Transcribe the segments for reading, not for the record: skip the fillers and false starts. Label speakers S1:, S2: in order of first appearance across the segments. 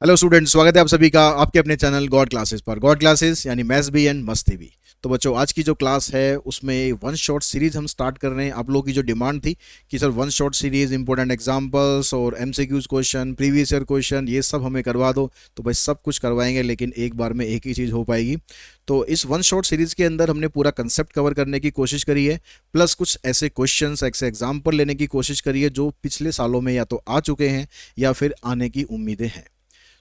S1: Hello students, स्वागत है आप सभी का आपके अपने चैनल गॉड क्लासेस पर। गॉड क्लासेस यानी मैथ्स भी एंड मस्ती भी। तो बच्चों, आज की जो क्लास है उसमें वन शॉट सीरीज हम स्टार्ट कर रहे हैं। आप लोगों की जो डिमांड थी कि sir one shot series, important examples और MCQs question, previous year question, ये सब हमें करवा दो। तो भाई सब कुछ करवाएंगे, लेकिन एक बार में एक ही चीज़ हो पाएगी। तो इस वन शॉट सीरीज के अंदर हमने पूरा कंसेप्ट कवर करने की कोशिश करी है, प्लस कुछ ऐसे क्वेश्चन, ऐसे एग्जाम्पल लेने की कोशिश करी है जो पिछले सालों में या तो आ चुके हैं या फिर आने की उम्मीदें हैं।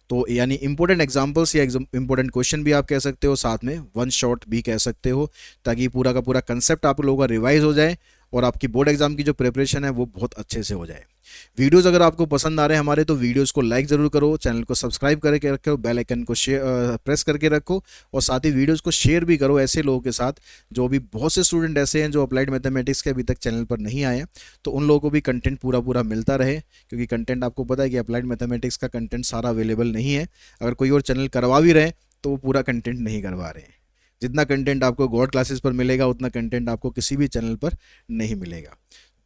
S1: तो यानी इंपॉर्टेंट एग्जांपल्स या इंपॉर्टेंट क्वेश्चन भी आप कह सकते हो, साथ में वन शॉट भी कह सकते हो, ताकि पूरा का पूरा कंसेप्ट आप लोगों का रिवाइज हो जाए और आपकी बोर्ड एग्जाम की जो प्रिपरेशन है वो बहुत अच्छे से हो जाए। वीडियोस अगर आपको पसंद आ रहे हैं हमारे, तो वीडियोस को लाइक ज़रूर करो, चैनल को सब्सक्राइब करके रखो, बेल आइकन को प्रेस करके रखो, और साथ ही वीडियोस को शेयर भी करो ऐसे लोगों के साथ जो भी बहुत से स्टूडेंट ऐसे हैं जो अप्लाइड मैथमेटिक्स के अभी तक चैनल पर नहीं आए हैं। तो उन लोगों को भी कंटेंट पूरा पूरा मिलता रहे, क्योंकि कंटेंट आपको पता है कि अप्लाइड मैथमेटिक्स का कंटेंट सारा अवेलेबल नहीं है। अगर कोई और चैनल करवा भी रहे तो वो पूरा कंटेंट नहीं करवा रहे हैं। जितना कंटेंट आपको गॉड क्लासेस पर मिलेगा उतना कंटेंट आपको किसी भी चैनल पर नहीं मिलेगा।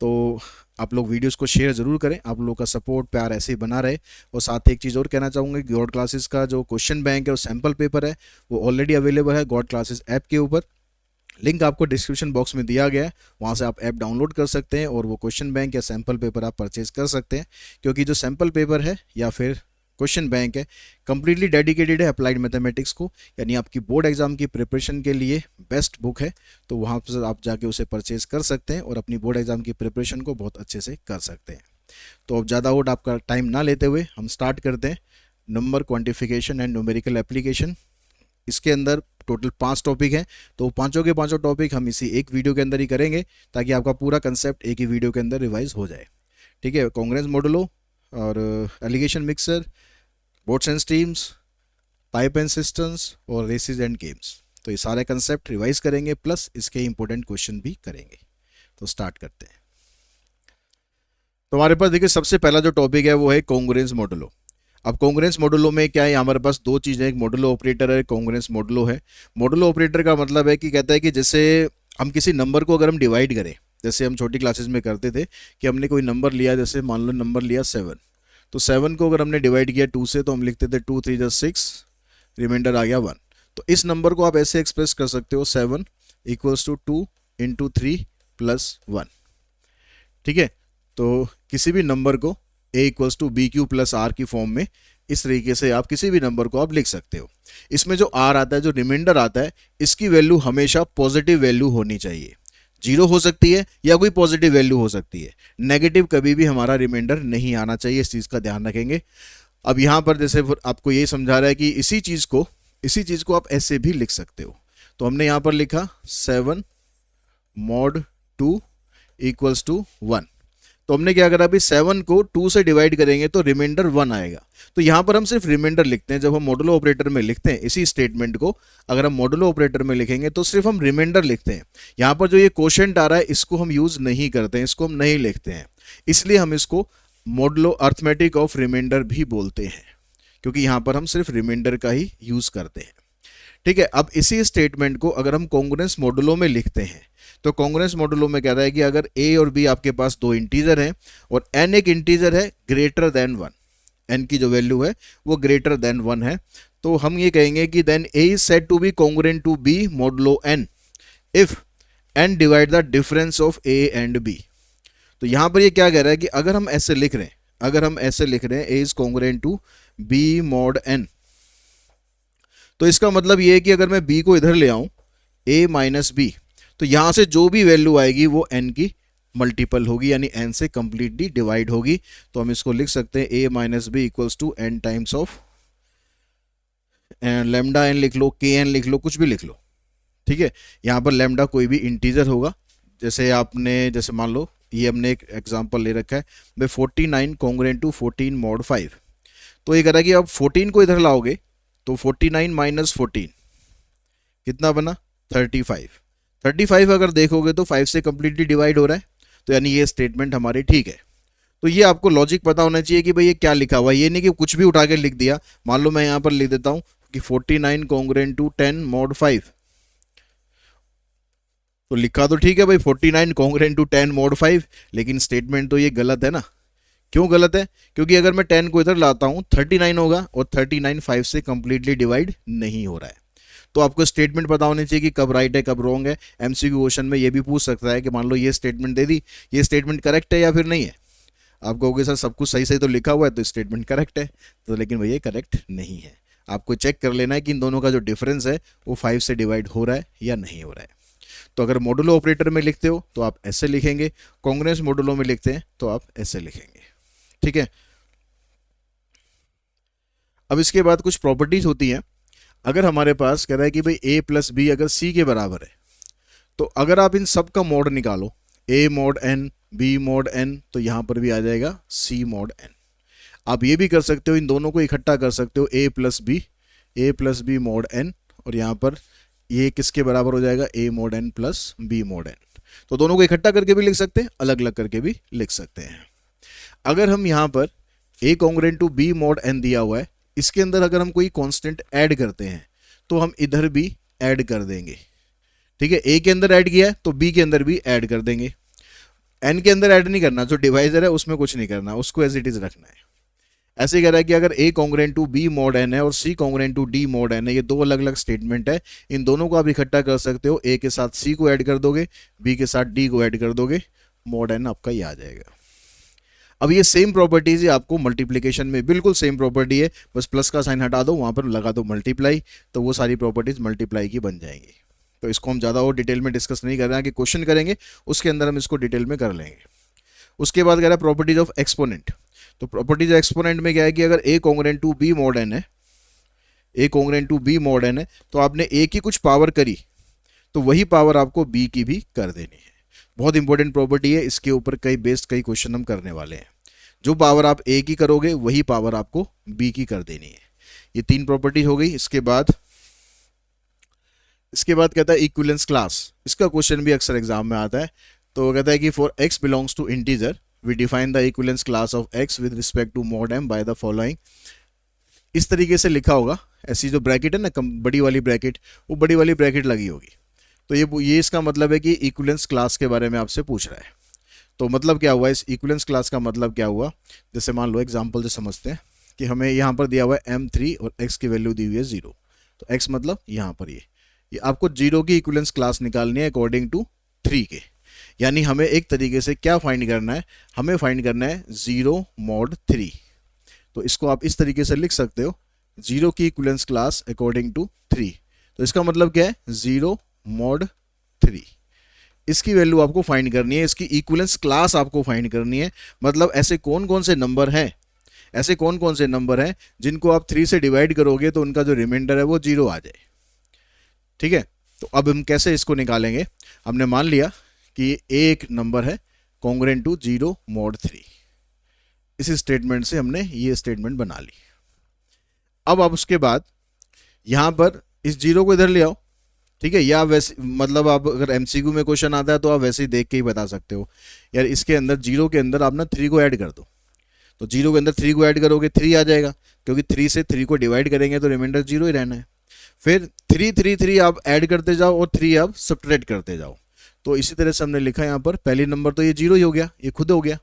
S1: तो आप लोग वीडियोस को शेयर ज़रूर करें, आप लोगों का सपोर्ट प्यार ऐसे ही बना रहे। और साथ ही एक चीज़ और कहना चाहूँगा कि गॉड क्लासेस का जो क्वेश्चन बैंक है और सैम्पल पेपर है वो ऑलरेडी अवेलेबल है गॉड क्लासेस ऐप के ऊपर। लिंक आपको डिस्क्रिप्शन बॉक्स में दिया गया है, वहाँ से आप ऐप डाउनलोड कर सकते हैं और वो क्वेश्चन बैंक या सैम्पल पेपर आप परचेज कर सकते हैं। क्योंकि जो सैम्पल पेपर है या फिर क्वेश्चन बैंक है, कंप्लीटली डेडिकेटेड है अप्लाइड मैथमेटिक्स को, यानी आपकी बोर्ड एग्जाम की प्रिपरेशन के लिए बेस्ट बुक है। तो वहाँ पर आप जाके उसे परचेज कर सकते हैं और अपनी बोर्ड एग्जाम की प्रिपरेशन को बहुत अच्छे से कर सकते हैं। तो अब ज़्यादा और आपका टाइम ना लेते हुए हम स्टार्ट करते हैं number quantification and numerical application. इसके अंदर टोटल 5 टॉपिक हैं, तो पांचों के पांचों टॉपिक हम इसी एक वीडियो के अंदर ही करेंगे, ताकि आपका पूरा कंसेप्ट एक ही वीडियो के अंदर रिवाइज हो जाए। ठीक है, कांग्रेस मॉडलो और alligation mixture, boats and streams, pipe and cisterns और रेसिस एंड गेम्स। तो ये सारे कंसेप्ट रिवाइज करेंगे, प्लस इसके इंपॉर्टेंट क्वेश्चन भी करेंगे। तो स्टार्ट करते हैं। तो हमारे पास देखिए सबसे पहला जो टॉपिक है वो है कॉन्ग्रुएंस मॉडुलो। अब कॉन्ग्रुएंस मॉडुलो में क्या है, हमारे पास दो चीज़ें, एक मॉडुलो ऑपरेटर है, कॉन्ग्रुएंस मॉडुलो है। मॉडुलो ऑपरेटर का मतलब है कि कहता है कि जैसे हम किसी नंबर को अगर हम डिवाइड करें, जैसे हम छोटी क्लासेस में करते थे कि हमने कोई नंबर लिया, जैसे मान लो नंबर लिया 7, तो 7 को अगर हमने डिवाइड किया 2 से, तो हम लिखते थे 2 3 6, रिमाइंडर आ गया 1। तो इस नंबर को आप ऐसे एक्सप्रेस कर सकते हो, 7 इक्वल्स टू 2 इंटू 3 प्लस 1। ठीक है, तो किसी भी नंबर को a equals to b q plus r की फॉर्म में इस तरीके से आप किसी भी नंबर को आप लिख सकते हो। इसमें जो r आता है, जो रिमाइंडर आता है, इसकी वैल्यू हमेशा पॉजिटिव वैल्यू होनी चाहिए। जीरो हो सकती है या कोई पॉजिटिव वैल्यू हो सकती है, नेगेटिव कभी भी हमारा रिमाइंडर नहीं आना चाहिए, इस चीज़ का ध्यान रखेंगे। अब यहाँ पर जैसे आपको ये समझा रहा है कि इसी चीज़ को आप ऐसे भी लिख सकते हो। तो हमने यहाँ पर लिखा 7 मॉड 2 इक्वल्स टू 1। तो हमने क्या करा, अभी 7 को 2 से डिवाइड करेंगे तो रिमाइंडर 1 आएगा। तो यहां पर हम सिर्फ रिमाइंडर लिखते हैं। जब हम मॉडुलो ऑपरेटर में लिखते हैं इसी स्टेटमेंट को, अगर हम मॉडुलो ऑपरेटर में लिखेंगे तो सिर्फ हम रिमाइंडर लिखते हैं। यहां पर जो ये क्वोशिएंट आ रहा है इसको हम यूज नहीं करते हैं, इसको हम नहीं लिखते हैं, इसलिए हम इसको मॉडुलो अर्थमेटिक ऑफ रिमाइंडर भी बोलते हैं, क्योंकि यहां पर हम सिर्फ रिमाइंडर का ही यूज करते हैं। ठीक है, अब इसी स्टेटमेंट को अगर हम कॉन्ग्रुएंस मॉडुलो में लिखते हैं, तो कॉन्ग्रुएंस मॉडुलो में कह रहा है कि अगर a और b आपके पास दो इंटीजर हैं और n एक इंटीजर है ग्रेटर देन 1, n की जो वैल्यू है वो ग्रेटर देन 1 है, तो हम ये कहेंगे कि then a is said to be congruent to b modulo n if n divide the difference of a and b। तो यहां पर ये क्या कह रहा है कि अगर हम ऐसे लिख रहे हैं a is congruent to b mod n, तो इसका मतलब ये है कि अगर मैं b को इधर ले आऊं a माइनस b, तो यहां से जो भी वैल्यू आएगी वो n की मल्टीपल होगी, यानी n से कंप्लीटली डिवाइड होगी। तो हम इसको लिख सकते हैं a minus b equals to n times of lambda n लिख लो, के एन लिख लो, कुछ भी लिख लो। ठीक है, यहाँ पर लेमडा कोई भी इंटीजर होगा। जैसे मान लो ये हमने एक एग्जांपल ले रखा है भाई 49 कॉन्ग्रुएंट टू 14 मॉड 5। तो ये कह रहा है कि अब 14 को इधर लाओगे तो 49 माइनस 14 कितना बना 35। 35 अगर देखोगे तो 5 से कंप्लीटली डिवाइड हो रहा है, तो यानी ये स्टेटमेंट हमारी ठीक है। तो ये आपको लॉजिक पता होना चाहिए कि भाई ये क्या लिखा हुआ है, ये नहीं कि कुछ भी उठा के लिख दिया। मान लो मैं यहाँ पर लिख देता हूँ कि 49 कॉन्ग्रुएंट टू 10 मॉड 5, तो लिखा तो ठीक है भाई 49 कॉन्ग्रुएंट टू 10 मॉड 5, लेकिन स्टेटमेंट तो ये गलत है ना, क्यों गलत है? क्योंकि अगर मैं 10 को इधर लाता हूँ 39 होगा और 39 5 से कंप्लीटली डिवाइड नहीं हो रहा है। तो आपको स्टेटमेंट पता होनी चाहिए कि कब राइट है कब रॉन्ग है। एमसीक्यू क्वेश्चन में ये भी पूछ सकता है कि मान लो ये स्टेटमेंट दे दी, ये स्टेटमेंट करेक्ट है या फिर नहीं है। आप कहोगे सर सब कुछ सही सही तो लिखा हुआ है तो स्टेटमेंट करेक्ट है, तो लेकिन भैया करेक्ट नहीं है। आपको चेक कर लेना है कि इन दोनों का जो डिफरेंस है वो 5 से डिवाइड हो रहा है या नहीं हो रहा है। तो अगर मॉडुलो ऑपरेटर में लिखते हो तो आप ऐसे लिखेंगे, कांग्रेस मॉडुलो में लिखते हैं तो आप ऐसे लिखेंगे। ठीक है। अब इसके बाद कुछ प्रॉपर्टीज होती हैं। अगर हमारे पास कह रहा है कि भाई a प्लस बी अगर c के बराबर है, तो अगर आप इन सब का मॉड निकालो, a mod n b mod n, तो यहां पर भी आ जाएगा c मॉड n। आप ये भी कर सकते हो, इन दोनों को इकट्ठा कर सकते हो, a plus b mod n, और यहाँ पर ये किसके बराबर हो जाएगा, a mod n plus b mod n। तो दोनों को इकट्ठा करके भी लिख सकते हैं, अलग अलग करके भी लिख सकते हैं। अगर हम यहाँ पर a congruent to b mod n दिया हुआ है, इसके अंदर अगर हम कोई कांस्टेंट ऐड करते हैं तो हम इधर भी ऐड कर देंगे। ठीक है, a के अंदर ऐड किया है तो b के अंदर भी ऐड कर देंगे। n के अंदर ऐड नहीं करना, जो डिवाइजर है उसमें कुछ नहीं करना, उसको एज इट इज रखना है। ऐसे कह रहा है कि अगर a congruent to b mod n है और c congruent to d mod n है, ये दो अलग अलग स्टेटमेंट है, इन दोनों को आप इकट्ठा कर सकते हो, a के साथ c को ऐड कर दोगे, b के साथ d को ऐड कर दोगे, मॉड n आपका ये आ जाएगा। अब ये सेम प्रॉपर्टीज है आपको मल्टीप्लिकेशन में, बिल्कुल सेम प्रॉपर्टी है, बस प्लस का साइन हटा दो, वहां पर लगा दो मल्टीप्लाई, तो वो सारी प्रॉपर्टीज मल्टीप्लाई की बन जाएंगी। तो इसको हम ज़्यादा और डिटेल में डिस्कस नहीं कर रहे हैं, कि क्वेश्चन करेंगे उसके अंदर हम इसको डिटेल में कर लेंगे। उसके बाद कह रहा है प्रॉपर्टीज ऑफ एक्सपोनेंट। तो प्रॉपर्टीज ऑफ एक्सपोनेंट में क्या है कि अगर a congruent to b mod n है, a congruent to b mod n है, तो आपने a की कुछ पावर करी तो वही पावर आपको b की भी कर देनी है। बहुत इंपॉर्टेंट प्रॉपर्टी है, इसके ऊपर कई बेस्ड कई क्वेश्चन हम करने वाले हैं। जो पावर आप a की करोगे वही पावर आपको b की कर देनी है। ये तीन प्रॉपर्टी हो गई। इसके बाद कहता है इक्विवेलेंस क्लास। इसका क्वेश्चन भी अक्सर एग्जाम में आता है। तो कहता है कि for x belongs to integer we define the equivalence class of x with respect to mod m by the following. इस तरीके से लिखा होगा, ऐसी जो ब्रैकेट है ना, बड़ी वाली ब्रैकेट, वो बड़ी वाली ब्रैकेट लगी होगी। तो ये इसका मतलब है कि इक्विवेलेंस क्लास के बारे में आपसे पूछ रहा है। तो मतलब क्या हुआ, इस इक्विवेलेंस क्लास का मतलब क्या हुआ, जैसे मान लो एग्जांपल से समझते हैं कि हमें यहाँ पर दिया हुआ है m3 और x की वैल्यू दी हुई है 0। तो x मतलब यहाँ पर ये आपको 0 की इक्विवेलेंस क्लास निकालनी है अकॉर्डिंग टू 3 के। यानी हमें एक तरीके से क्या फाइंड करना है, हमें फाइंड करना है 0 मॉड 3। तो इसको आप इस तरीके से लिख सकते हो, 0 की इक्विवेलेंस क्लास अकॉर्डिंग टू 3। तो इसका मतलब क्या है, 0 मॉड 3। इसकी वैल्यू आपको फाइंड करनी है, इसकी इक्विवेलेंस क्लास आपको फाइंड करनी है। मतलब ऐसे कौन कौन से नंबर हैं, जिनको आप 3 से डिवाइड करोगे तो उनका जो रिमाइंडर है वो 0 आ जाए। ठीक है, तो अब हम कैसे इसको निकालेंगे। हमने मान लिया कि एक नंबर है कॉन्ग्रेंट टू 0 मॉड 3। इस स्टेटमेंट से हमने ये स्टेटमेंट बना ली। अब आप उसके बाद यहां पर इस 0 को इधर ले आओ। ठीक है, या वैसे मतलब आप अगर एमसीक्यू में क्वेश्चन आता है तो आप वैसे ही देख के ही बता सकते हो, यार इसके अंदर 0 के अंदर आप ना 3 को ऐड कर दो। तो 0 के अंदर 3 को ऐड करोगे 3 आ जाएगा, क्योंकि 3 से 3 को डिवाइड करेंगे तो रिमाइंडर 0 ही रहना है। फिर 3 3 3 आप ऐड करते जाओ और 3 आप सब्ट्रैक्ट करते जाओ। तो इसी तरह से हमने लिखा यहाँ पर, पहली नंबर तो ये 0 ही हो गया, ये खुद हो गया।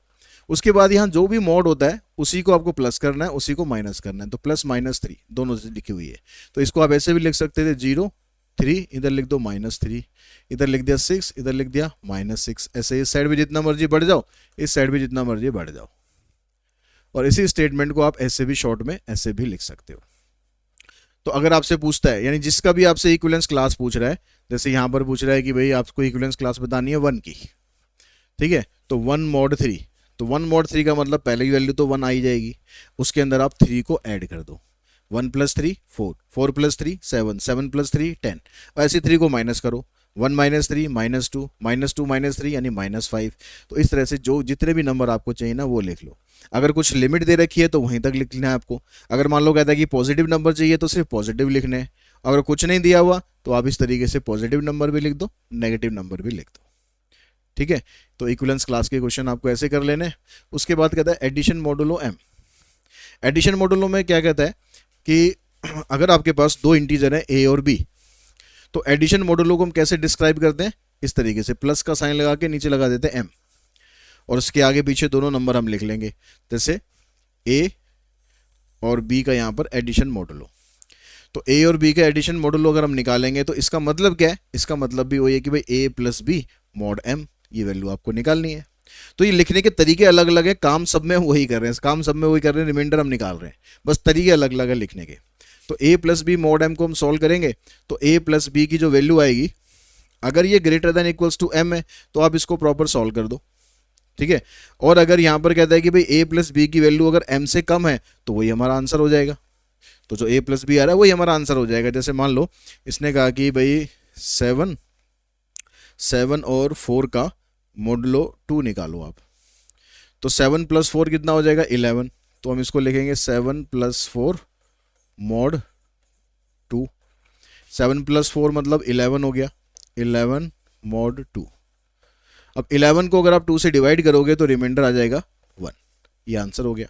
S1: उसके बाद यहाँ जो भी मॉड होता है उसी को आपको प्लस करना है, उसी को माइनस करना है। तो प्लस माइनस 3 दोनों से लिखी हुई है। तो इसको आप ऐसे भी लिख सकते थे, 0 3 इधर लिख दो -3, इधर लिख दिया 6, इधर लिख दिया -6। ऐसे इस साइड भी जितना मर्जी बढ़ जाओ, इस साइड भी जितना मर्जी बढ़ जाओ। और इसी स्टेटमेंट को आप ऐसे भी शॉर्ट में ऐसे भी लिख सकते हो। तो अगर आपसे पूछता है, यानी जिसका भी आपसे इक्विवेलेंस क्लास पूछ रहा है, जैसे यहाँ पर पूछ रहा है कि भाई आपको इक्विवेलेंस क्लास बतानी है 1 की। ठीक है, तो 1 मॉड 3, तो 1 मॉड 3 का मतलब पहले की वैल्यू तो 1 आई जाएगी, उसके अंदर आप 3 को ऐड कर दो। 1 + 3 4, 4 + 3 7, 7 + 3 10। ऐसे 3 को माइनस करो, 1 - 3 -2, -2 - 3 यानी -5। तो इस तरह से जो जितने भी नंबर आपको चाहिए ना वो लिख लो। अगर कुछ लिमिट दे रखी है तो वहीं तक लिखना है आपको। अगर मान लो कहता है कि पॉजिटिव नंबर चाहिए तो सिर्फ पॉजिटिव लिखने हैं। अगर कुछ नहीं दिया हुआ तो आप इस तरीके से पॉजिटिव नंबर भी लिख दो, नेगेटिव नंबर भी लिख दो। ठीक है, तो इक्विवेलेंस क्लास के क्वेश्चन आपको ऐसे कर लेने हैं। उसके बाद कहता है addition modulo m। Addition modulo में क्या कहता है कि अगर आपके पास दो इंटीजर हैं a और b, तो एडिशन मॉडुलो को हम कैसे डिस्क्राइब करते हैं, इस तरीके से प्लस का साइन लगा के नीचे लगा देते हैं m। और उसके आगे पीछे दोनों नंबर हम लिख लेंगे, जैसे ए और बी का यहाँ पर एडिशन मॉडुलो। तो ए और बी का एडिशन मॉडुलो अगर हम निकालेंगे तो इसका मतलब क्या है, इसका मतलब भी वही है कि भाई ए प्लस बी मॉड एम, ये वैल्यू आपको निकालनी है। तो ये लिखने के तरीके अलग अलग है, काम सब में वही कर रहे हैं, काम सब में वही कर रहे हैं, रिमाइंडर हम निकाल रहे हैं, बस तरीके अलग अलग है लिखने के। तो ए प्लस बी मॉड एम को हम सॉल्व करेंगे तो ए प्लस बी की जो वैल्यू आएगी, अगर ये greater than equals to m है तो आप इसको प्रॉपर सॉल्व कर दो, ठीक है। और अगर यहाँ पर कहता है कि भाई ए प्लस बी की वैल्यू अगर एम से कम है तो वही हमारा आंसर हो जाएगा। तो जो ए प्लस बी आ रहा है वही हमारा आंसर हो जाएगा। जैसे मान लो इसने कहा कि भाई 7 और 4 का मॉडुलो 2 निकालो आप, तो 7 + 4 कितना हो जाएगा 11, तो हम इसको लिखेंगे 7 + 4 मॉड 2। 7 + 4 मतलब 11 हो गया, 11 मॉड 2। अब 11 को अगर आप 2 से डिवाइड करोगे तो रिमाइंडर आ जाएगा 1, ये आंसर हो गया।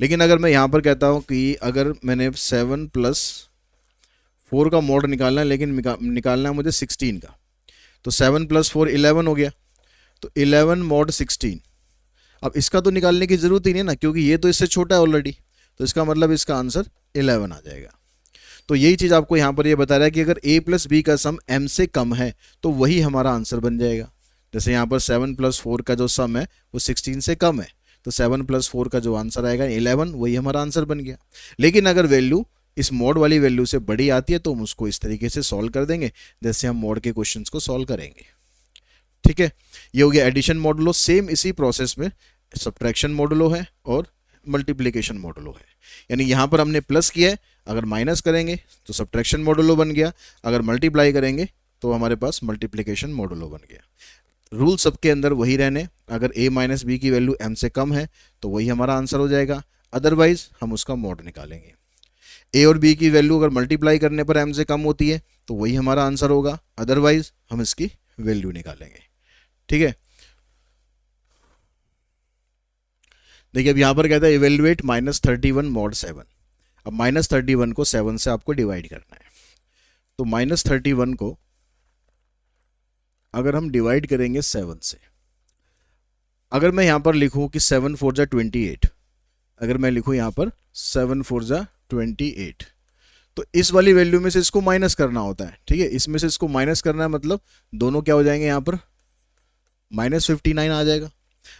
S1: लेकिन अगर मैं यहाँ पर कहता हूँ कि अगर मैंने 7 + 4 का मॉड निकालना है, लेकिन निकालना है मुझे 16 का, तो 7 + 4 11 हो गया, तो 11 मॉड 16। अब इसका तो निकालने की ज़रूरत ही नहीं ना, क्योंकि ये तो इससे छोटा है ऑलरेडी, तो इसका मतलब इसका आंसर 11 आ जाएगा। तो यही चीज़ आपको यहाँ पर ये बता रहा है कि अगर a + b का सम m से कम है तो वही हमारा आंसर बन जाएगा। जैसे यहाँ पर 7 + 4 का जो सम है वो 16 से कम है, तो 7 + 4 का जो आंसर आएगा 11, वही हमारा आंसर बन गया। लेकिन अगर वैल्यू इस मोड वाली वैल्यू से बड़ी आती है तो हम उसको इस तरीके से सॉल्व कर देंगे जैसे हम मोड के क्वेश्चंस को सॉल्व करेंगे, ठीक है। ये हो गया एडिशन मॉडुलो। सेम इसी प्रोसेस में सब्ट्रैक्शन मॉडुलो है और मल्टीप्लिकेशन मॉडुलो है। यानी यहाँ पर हमने प्लस किया है, अगर माइनस करेंगे तो सब्ट्रैक्शन मॉडुलो बन गया, अगर मल्टीप्लाई करेंगे तो हमारे पास मल्टीप्लिकेशन मॉडुलो बन गया। रूल सबके अंदर वही रहने, अगर a - b की वैल्यू m से कम है तो वही हमारा आंसर हो जाएगा, अदरवाइज हम उसका मॉड निकालेंगे। a और b की वैल्यू अगर मल्टीप्लाई करने पर m से कम होती है तो वही हमारा आंसर होगा, अदरवाइज हम इसकी वैल्यू निकालेंगे, ठीक है। देखिए अब यहाँ पर कहता है इवेल्युएट -31 मॉड 7। अब -31 को 7 से आपको डिवाइड करना है, तो -31 को अगर हम डिवाइड करेंगे 7 से, अगर मैं यहाँ पर लिखूँ कि 7 × 4 = 28, अगर मैं लिखूँ यहाँ पर 7 × 4 = 28, तो इस वाली वैल्यू में से इसको माइनस करना होता है, ठीक है। इसमें से इसको माइनस करना है, मतलब दोनों क्या हो जाएंगे, यहाँ पर -59 आ जाएगा।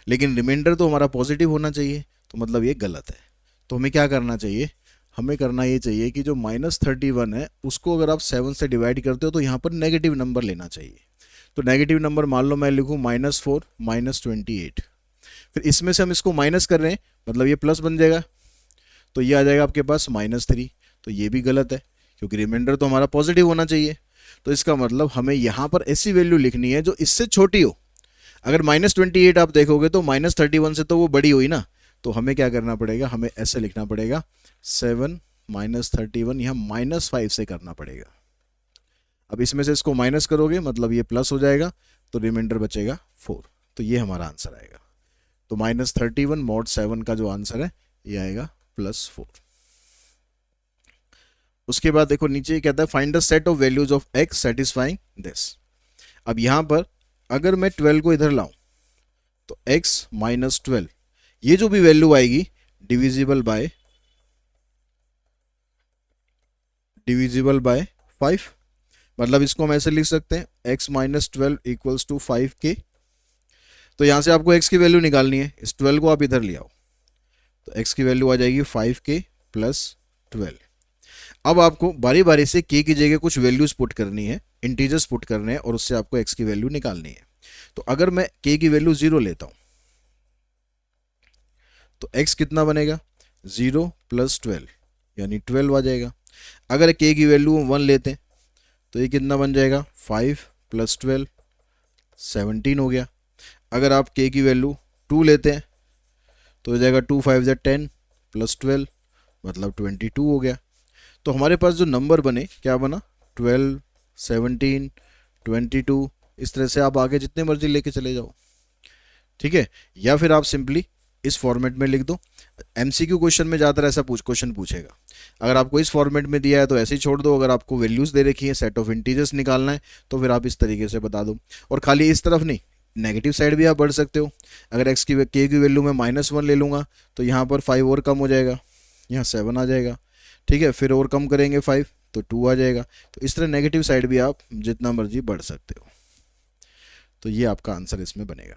S1: लेकिन रिमाइंडर तो हमारा पॉजिटिव होना चाहिए, तो मतलब ये गलत है। तो हमें क्या करना चाहिए, हमें करना ये चाहिए कि जो -31 है उसको अगर आप 7 से डिवाइड करते हो तो यहाँ पर नेगेटिव नंबर लेना चाहिए। तो नेगेटिव नंबर मान लो मैं लिखूँ -4 -28, फिर इसमें से हम इसको माइनस कर रहे हैं, मतलब ये प्लस बन जाएगा, तो ये आ जाएगा आपके पास -3। तो ये भी गलत है क्योंकि रिमाइंडर तो हमारा पॉजिटिव होना चाहिए। तो इसका मतलब हमें यहाँ पर ऐसी वैल्यू लिखनी है जो इससे छोटी हो। अगर -28 आप देखोगे तो -31 से तो वो बड़ी हुई ना, तो हमें क्या करना पड़ेगा, हमें ऐसे लिखना पड़ेगा 7 - 31, यहाँ -5 से करना पड़ेगा। अब इसमें से इसको माइनस करोगे मतलब ये प्लस हो जाएगा, तो रिमाइंडर बचेगा 4। तो ये हमारा आंसर आएगा। तो -31 मॉड 7 का जो आंसर है ये आएगा +4। उसके बाद देखो नीचे कहता है find the set of values of x satisfying this. अब यहाँ पर अगर मैं 12 को इधर लाऊं तो x - 12 ये जो भी वैल्यू आएगी डिविजिबल बाय 5, मतलब इसको हम ऐसे लिख सकते हैं x - 12 = 5k। तो यहाँ से आपको x की वैल्यू निकालनी है, इस 12 को आप इधर ले आओ तो x की वैल्यू आ जाएगी 5k + 12। अब आपको बारी बारी से k की जगह कुछ वैल्यूज पुट करनी है, इंटीजर्स पुट करने हैं और उससे आपको x की वैल्यू निकालनी है। तो अगर मैं k की वैल्यू 0 लेता हूं तो x कितना बनेगा, 0 + 12 यानी 12 आ जाएगा। अगर k की वैल्यू 1 लेते हैं तो ये कितना बन जाएगा, 5 + 12 17 हो गया। अगर आप k की वैल्यू 2 लेते हैं तो हो जाएगा 2 × 5 = 10 + 12 मतलब 22 हो गया। तो हमारे पास जो नंबर बने क्या बना, 12 17 22, इस तरह से आप आगे जितने मर्जी लेके चले जाओ, ठीक है। या फिर आप सिंपली इस फॉर्मेट में लिख दो। एमसीक्यू क्वेश्चन में ज़्यादातर ऐसा क्वेश्चन पूछेगा। अगर आपको इस फॉर्मेट में दिया है तो ऐसे ही छोड़ दो, अगर आपको वैल्यूज़ दे रखी है, सेट ऑफ इंटीजर्स निकालना है तो फिर आप इस तरीके से बता दो। और खाली इस तरफ नहीं, नेगेटिव साइड भी आप बढ़ सकते हो। अगर एक्स की के की वैल्यू में -1 ले लूँगा तो यहाँ पर 5 और कम हो जाएगा, यहाँ 7 आ जाएगा। ठीक है, फिर और कम करेंगे 5 तो 2 आ जाएगा। तो इस तरह नेगेटिव साइड भी आप जितना मर्जी बढ़ सकते हो। तो ये आपका आंसर इसमें बनेगा।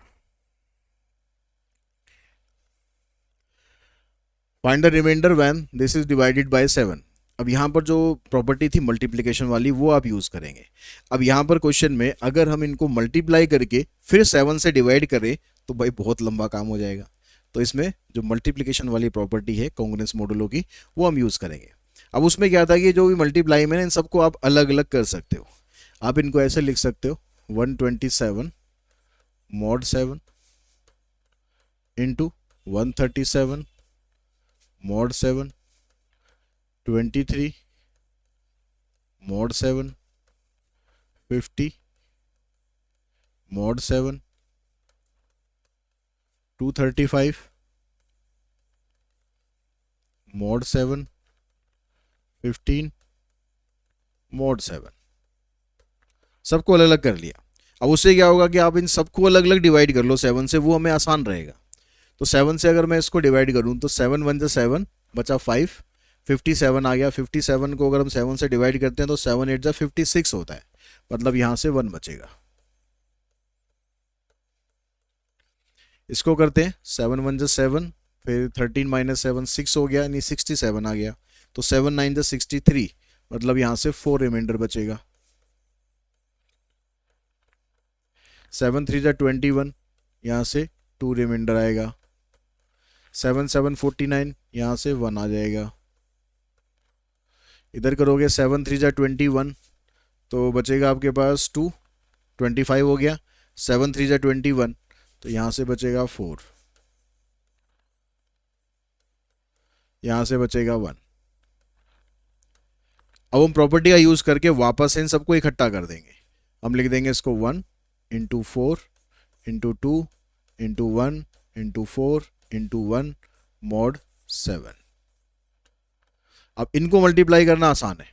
S1: Find the reminder when this is divided by 7। अब यहाँ पर जो प्रॉपर्टी थी मल्टीप्लिकेशन वाली वो आप यूज़ करेंगे। अब यहाँ पर क्वेश्चन में अगर हम इनको मल्टीप्लाई करके फिर 7 से डिवाइड करें तो भाई बहुत लंबा काम हो जाएगा। तो इसमें जो मल्टीप्लिकेशन वाली प्रॉपर्टी है कॉन्ग्रुएंस मॉडुलो की वो हम यूज़ करेंगे। अब उसमें क्या था कि जो भी मल्टीप्लाई में इन सबको आप अलग अलग कर सकते हो। आप इनको ऐसे लिख सकते हो 127 mod 7 into 137 mod 7 23 mod 7 50 mod 7 235 mod 7 15 mod 7। सबको अलग अलग कर लिया। अब उससे क्या होगा कि आप इन सबको अलग अलग डिवाइड कर लो 7 से, वो हमें आसान रहेगा। तो 7 से अगर मैं इसको डिवाइड करूं तो 7 1 जा 7 बचा 5, 57 आ गया। 57 को अगर हम 7 से डिवाइड करते हैं तो 7 8 जा 56 होता है, मतलब यहां से 1 बचेगा। इसको करते हैं 7 1 जा 7, फिर 13 माइनस 7 6 हो गया, यानी 67 आ गया। तो 7 9 जा 63, मतलब यहां से 4 रिमाइंडर बचेगा। 7 3 जा 21, यहाँ से 2 रिमाइंडर आएगा। 7 7 49, यहाँ से 1 आ जाएगा। इधर करोगे 7 3 जा 21, तो बचेगा आपके पास 2, 25 हो गया। 7 3 जा 21, तो यहाँ से बचेगा 4, यहाँ से बचेगा 1। अब हम प्रॉपर्टी का यूज़ करके वापस इन सबको इकट्ठा कर देंगे। हम लिख देंगे इसको 1 into 4 into 2 into 1 into 4 into 1 mod 7। अब इनको मल्टीप्लाई करना आसान है।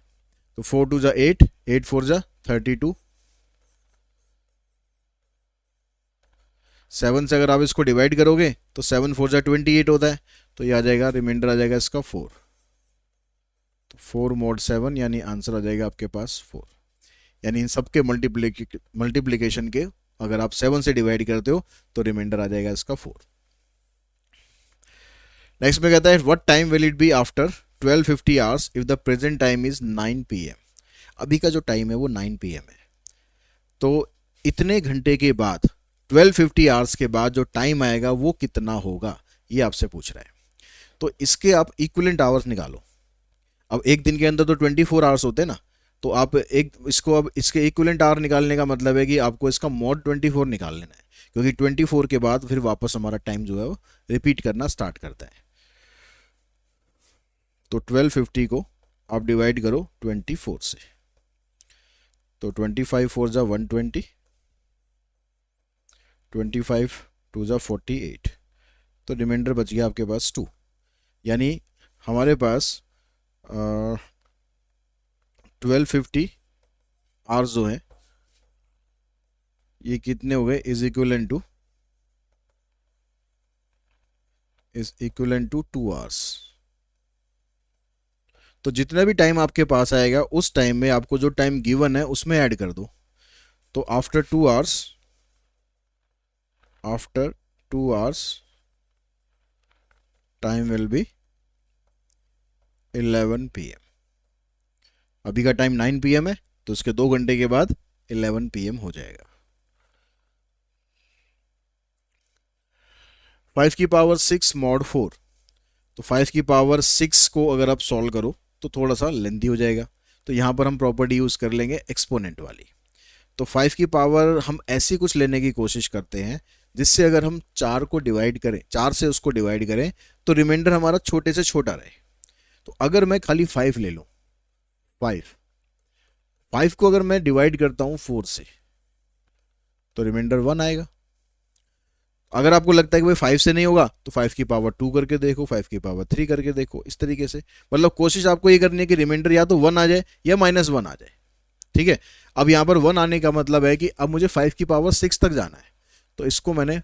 S1: तो 4 2 जा 8, 8 4 जा 32। 7 से अगर आप इसको डिवाइड करोगे तो 7 4 जा 28 होता है। तो ये आ जाएगा, रिमाइंडर आ जाएगा इसका 4। तो 4 mod 7, यानी आंसर आ जाएगा आपके पास 4। यानी इन सबके मल्टीप्लिकेशन के अगर आप 7 से डिवाइड करते हो तो रिमाइंडर आ जाएगा इसका 4। नेक्स्ट में कहता है what time will it be after 1250 hours if the present time is 9 PM। अभी का जो टाइम है वो 9 PM है। तो इतने घंटे के बाद 1250 आवर्स के बाद जो टाइम आएगा वो कितना होगा, ये आपसे पूछ रहा है। तो इसके आप इक्विवेलेंट आवर्स निकालो। अब एक दिन के अंदर तो 24 आवर्स होते हैं ना, तो आप एक इसको अब इसके इक्विवेलेंट आवर निकालने का मतलब है कि आपको इसका mod 24 निकाल लेना है, क्योंकि 24 के बाद फिर वापस हमारा टाइम जो है वो रिपीट करना स्टार्ट करता है। तो 1250 को आप डिवाइड करो 24 से, तो 25 4 जा 120, 25 2 जा 48, तो रिमाइंडर बच गया आपके पास 2। यानी हमारे पास 1250 आवर्स जो है ये कितने हो गए, इज इक्वलेंट टू 2 आवर्स। तो जितना भी टाइम आपके पास आएगा उस टाइम में आपको जो टाइम गिवन है उसमें ऐड कर दो। तो after 2 hours time will be 11 PM। अभी का टाइम 9 PM है, तो उसके 2 घंटे के बाद 11 PM हो जाएगा। 5 की पावर 6 mod 4। तो 5 की पावर 6 को अगर आप सॉल्व करो तो थोड़ा सा लेंथी हो जाएगा। तो यहाँ पर हम प्रॉपर्टी यूज़ कर लेंगे एक्सपोनेंट वाली। तो 5 की पावर हम ऐसी कुछ लेने की कोशिश करते हैं जिससे अगर हम 4 को डिवाइड करें, 4 से उसको डिवाइड करें तो रिमाइंडर हमारा छोटे से छोटा रहे। तो अगर मैं खाली 5 ले लूँ, 5 को अगर मैं डिवाइड करता हूँ 4 से तो रिमाइंडर 1 आएगा। अगर आपको लगता है कि भाई 5 से नहीं होगा तो 5 की पावर 2 करके देखो, 5 की पावर 3 करके देखो, इस तरीके से। मतलब कोशिश आपको ये करनी है कि रिमाइंडर या तो 1 आ जाए या -1 आ जाए। ठीक है, अब यहाँ पर 1 आने का मतलब है कि अब मुझे 5 की पावर 6 तक जाना है। तो इसको मैंने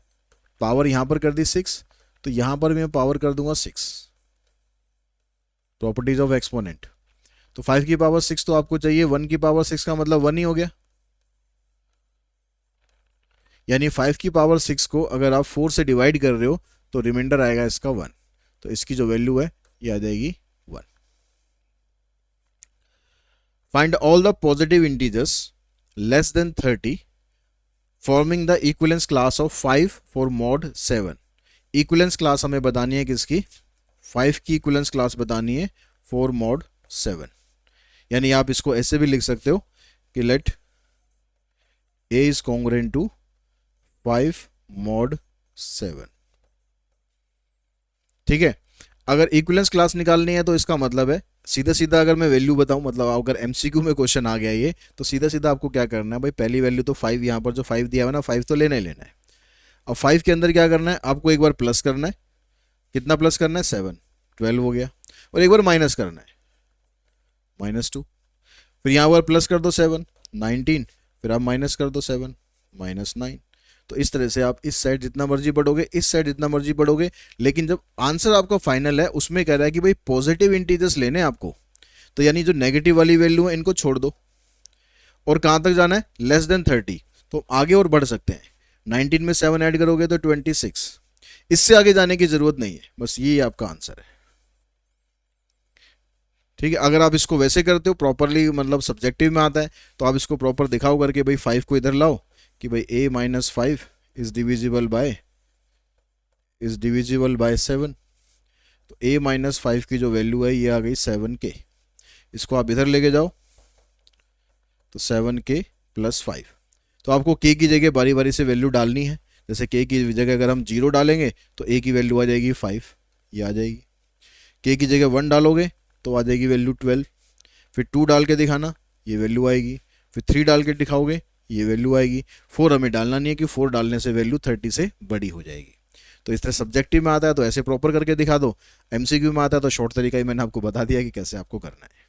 S1: पावर यहाँ पर कर दी 6, तो यहाँ पर मैं पावर कर दूंगा 6, प्रॉपर्टीज ऑफ एक्सपोनेंट। तो 5 की पावर 6 तो आपको चाहिए, 1 की पावर 6 का मतलब 1 ही हो गया, यानी 5 की पावर 6 को अगर आप 4 से डिवाइड कर रहे हो तो रिमाइंडर आएगा इसका 1, तो इसकी जो वैल्यू है ये आ जाएगी 1। Find all the positive integers less than 30 forming the equivalence class of 5 for mod 7। Equivalence class हमें बतानी है किसकी, 5 की इक्विवेलेंस क्लास बतानी है फॉर मॉड 7। यानी आप इसको ऐसे भी लिख सकते हो कि let a is congruent to 5 mod 7। ठीक है, अगर इक्विवेलेंस क्लास निकालनी है तो इसका मतलब है सीधा सीधा अगर मैं वैल्यू बताऊं, मतलब अगर एमसीक्यू में क्वेश्चन आ गया ये, तो सीधा सीधा आपको क्या करना है भाई, पहली वैल्यू तो 5, यहाँ पर जो 5 दिया हुआ ना 5 तो लेना ही लेना है। अब 5 के अंदर क्या करना है, आपको एक बार प्लस करना है, कितना प्लस करना है 7, 12 हो गया, और एक बार माइनस करना है -2, फिर यहाँ पर प्लस कर दो 7, 19, फिर आप माइनस कर दो 7, -9। तो इस तरह से आप इस साइड जितना मर्जी बढ़ोगे, इस साइड जितना मर्जी बढ़ोगे, लेकिन जब आंसर आपका फाइनल है उसमें कह रहा है कि भाई पॉजिटिव इंटीजर्स लेने हैं आपको, तो यानी जो नेगेटिव वाली वैल्यू है इनको छोड़ दो, और कहाँ तक जाना है, लेस देन 30, तो आगे और बढ़ सकते हैं। 19 में 7 ऐड करोगे तो 26, इससे आगे जाने की जरूरत नहीं है, बस ये आपका आंसर है। ठीक है, अगर आप इसको वैसे करते हो प्रॉपरली, मतलब सब्जेक्टिव में आता है, तो आप इसको प्रॉपर दिखाओ करके भाई 5 को इधर लाओ कि भाई a minus 5 is divisible by 7, तो a माइनस 5 की जो वैल्यू है ये आ गई 7k, इसको आप इधर लेके जाओ तो 7k प्लस 5, तो आपको k की जगह बारी बारी से वैल्यू डालनी है। जैसे k की जगह अगर हम 0 डालेंगे तो a की वैल्यू आ जाएगी 5, ये आ जाएगी। k की जगह 1 डालोगे तो आ जाएगी वैल्यू 12, फिर 2 डाल के दिखाना, ये वैल्यू आएगी, फिर 3 डाल के दिखाओगे, ये वैल्यू आएगी। 4 हमें डालना नहीं है कि 4 डालने से वैल्यू 30 से बड़ी हो जाएगी। तो इस तरह सब्जेक्टिव में आता है तो ऐसे प्रॉपर करके दिखा दो, एमसीक्यू में आता है तो शॉर्ट तरीका ही मैंने आपको बता दिया कि कैसे आपको करना है।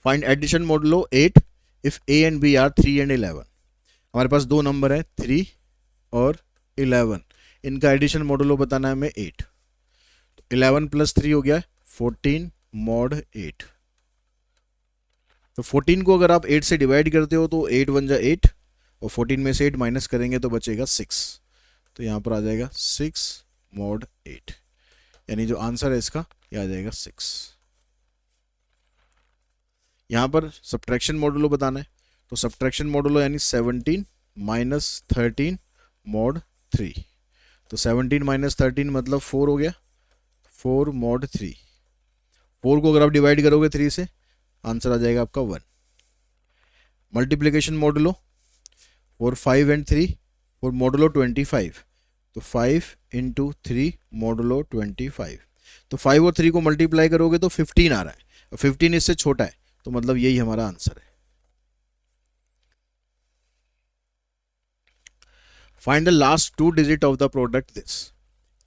S1: Find addition modulo 8 if a and b are 3 and 11। हमारे पास दो नंबर है 3 और 11, इनका एडिशन मॉडुलो बताना है हमें 8। 11 प्लस 3 हो गया 14 मॉड 8। तो 14 को अगर आप 8 से डिवाइड करते हो तो 8 1 जा 8, और 14 में से 8 माइनस करेंगे तो बचेगा 6, तो यहाँ पर आ जाएगा 6 मॉड 8, यानी जो आंसर है इसका ये आ जाएगा 6। यहाँ पर सब्ट्रैक्शन मॉडुलो बताना है, तो सब्ट्रैक्शन मॉडुलो यानी 17 माइनस 13 मॉड 3, तो 17 माइनस 13 मतलब 4 हो गया, 4 मॉड 3। 4 को अगर आप डिवाइड करोगे 3 से आंसर आ जाएगा आपका 1। Multiplication modulo for 5 and 3 for modulo 25, तो 5 इंटू 3 मॉडुलो 25, तो 5 और 3 को मल्टीप्लाई करोगे तो 15 आ रहा है, और 15 इससे छोटा है, तो मतलब यही हमारा आंसर है। Find the last 2 digit of the product this.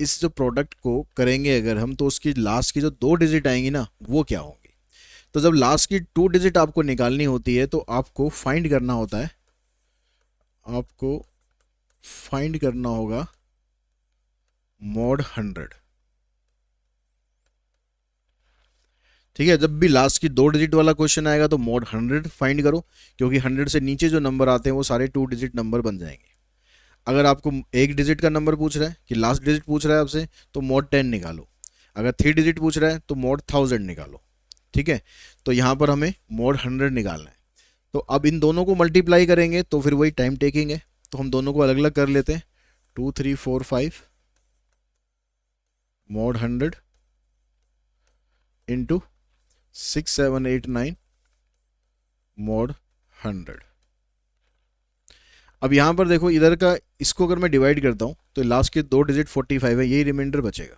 S1: इस जो प्रोडक्ट को करेंगे अगर हम, तो उसकी लास्ट की जो 2 डिजिट आएंगी ना वो क्या होंगी। तो जब लास्ट की 2 डिजिट आपको निकालनी होती है तो आपको फाइंड करना होता है, आपको फाइंड करना होगा मॉड 100। ठीक है, जब भी लास्ट की 2 डिजिट वाला क्वेश्चन आएगा तो मॉड 100 फाइंड करो, क्योंकि 100 से नीचे जो नंबर आते हैं वो सारे 2 डिजिट नंबर बन जाएंगे। अगर आपको 1 डिजिट का नंबर पूछ रहा है कि लास्ट डिजिट पूछ रहा है आपसे, तो मॉड 10 निकालो। अगर 3 डिजिट पूछ रहा है तो मॉड 1000 निकालो। ठीक है, तो यहाँ पर हमें मॉड 100 निकालना है। तो अब इन दोनों को मल्टीप्लाई करेंगे तो फिर वही टाइम टेकिंग है, तो हम दोनों को अलग अलग कर लेते हैं। 2 3 4 5 मॉड 100 इंटू 6 7 8 9 मॉड 100। अब यहां पर देखो इधर का, इसको अगर मैं डिवाइड करता हूं तो लास्ट के 2 डिजिट 45 है, यही रिमाइंडर बचेगा।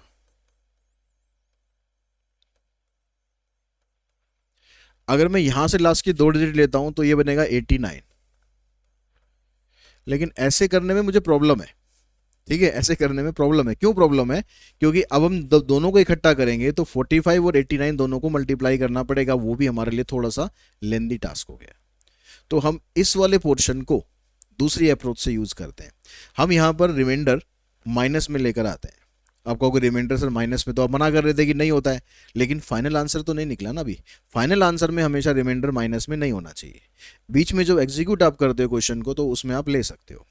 S1: अगर मैं यहां से लास्ट की 2 डिजिट लेता हूं तो ये बनेगा 89, लेकिन ऐसे करने में मुझे प्रॉब्लम है। ठीक है, ऐसे करने में प्रॉब्लम है। क्यों प्रॉब्लम है? क्योंकि अब हम दोनों को इकट्ठा करेंगे तो 45 और 89 दोनों को मल्टीप्लाई करना पड़ेगा, वो भी हमारे लिए थोड़ा सा लेंदी टास्क हो गया। तो हम इस वाले पोर्शन को दूसरी अप्रोच से यूज़ करते हैं। हम यहाँ पर रिमाइंडर माइनस में लेकर आते हैं। आप कहोगे रिमाइंडर सर माइनस में, तो आप मना कर रहे थे कि नहीं होता है, लेकिन फाइनल आंसर तो नहीं निकला ना अभी। फाइनल आंसर में हमेशा रिमाइंडर माइनस में नहीं होना चाहिए। बीच में जो एग्जीक्यूट आप करते हो क्वेश्चन को, तो उसमें आप ले सकते हो,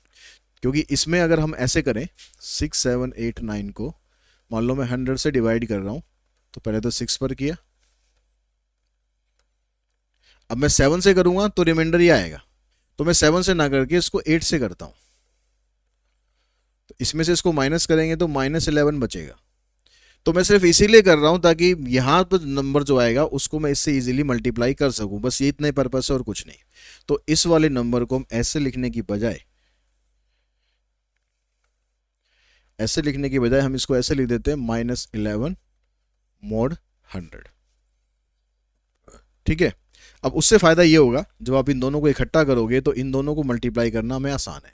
S1: क्योंकि इसमें अगर हम ऐसे करें 6 7 8 9 को, मान लो मैं 100 से डिवाइड कर रहा हूँ, तो पहले तो 6 पर किया, अब मैं 7 से करूँगा तो रिमाइंडर ही आएगा, तो मैं 7 से ना करके इसको 8 से करता हूँ, तो इसमें से इसको माइनस करेंगे तो -11 बचेगा। तो मैं सिर्फ इसीलिए कर रहा हूँ ताकि यहाँ पर नंबर जो आएगा उसको मैं इससे इजीली मल्टीप्लाई कर सकूँ, बस ये इतने पर्पस है और कुछ नहीं। तो इस वाले नंबर को हम ऐसे लिखने की बजाय हम इसको ऐसे लिख देते हैं -11 mod 100। ठीक है, अब उससे फायदा ये होगा, जब आप इन दोनों को इकट्ठा करोगे तो इन दोनों को मल्टीप्लाई करना हमें आसान है।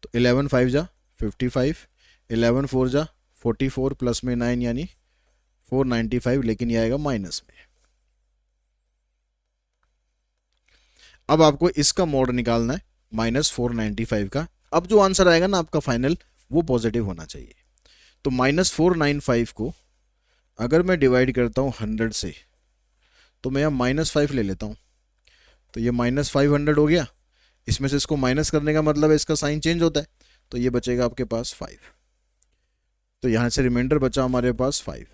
S1: तो 11 5 जा 55, 11 4 जा 44 प्लस में 9 यानी 495, लेकिन ये आएगा माइनस में। अब आपको इसका मोड निकालना है -495 का। अब जो आंसर आएगा ना आपका फाइनल, वो पॉजिटिव होना चाहिए। तो -495 को अगर मैं डिवाइड करता हूँ 100 से, तो मैं यहाँ -5 ले लेता हूँ, तो ये -500 हो गया। इसमें से इसको माइनस करने का मतलब है इसका साइन चेंज होता है, तो ये बचेगा आपके पास 5। तो यहाँ से रिमाइंडर बचा हमारे पास 5,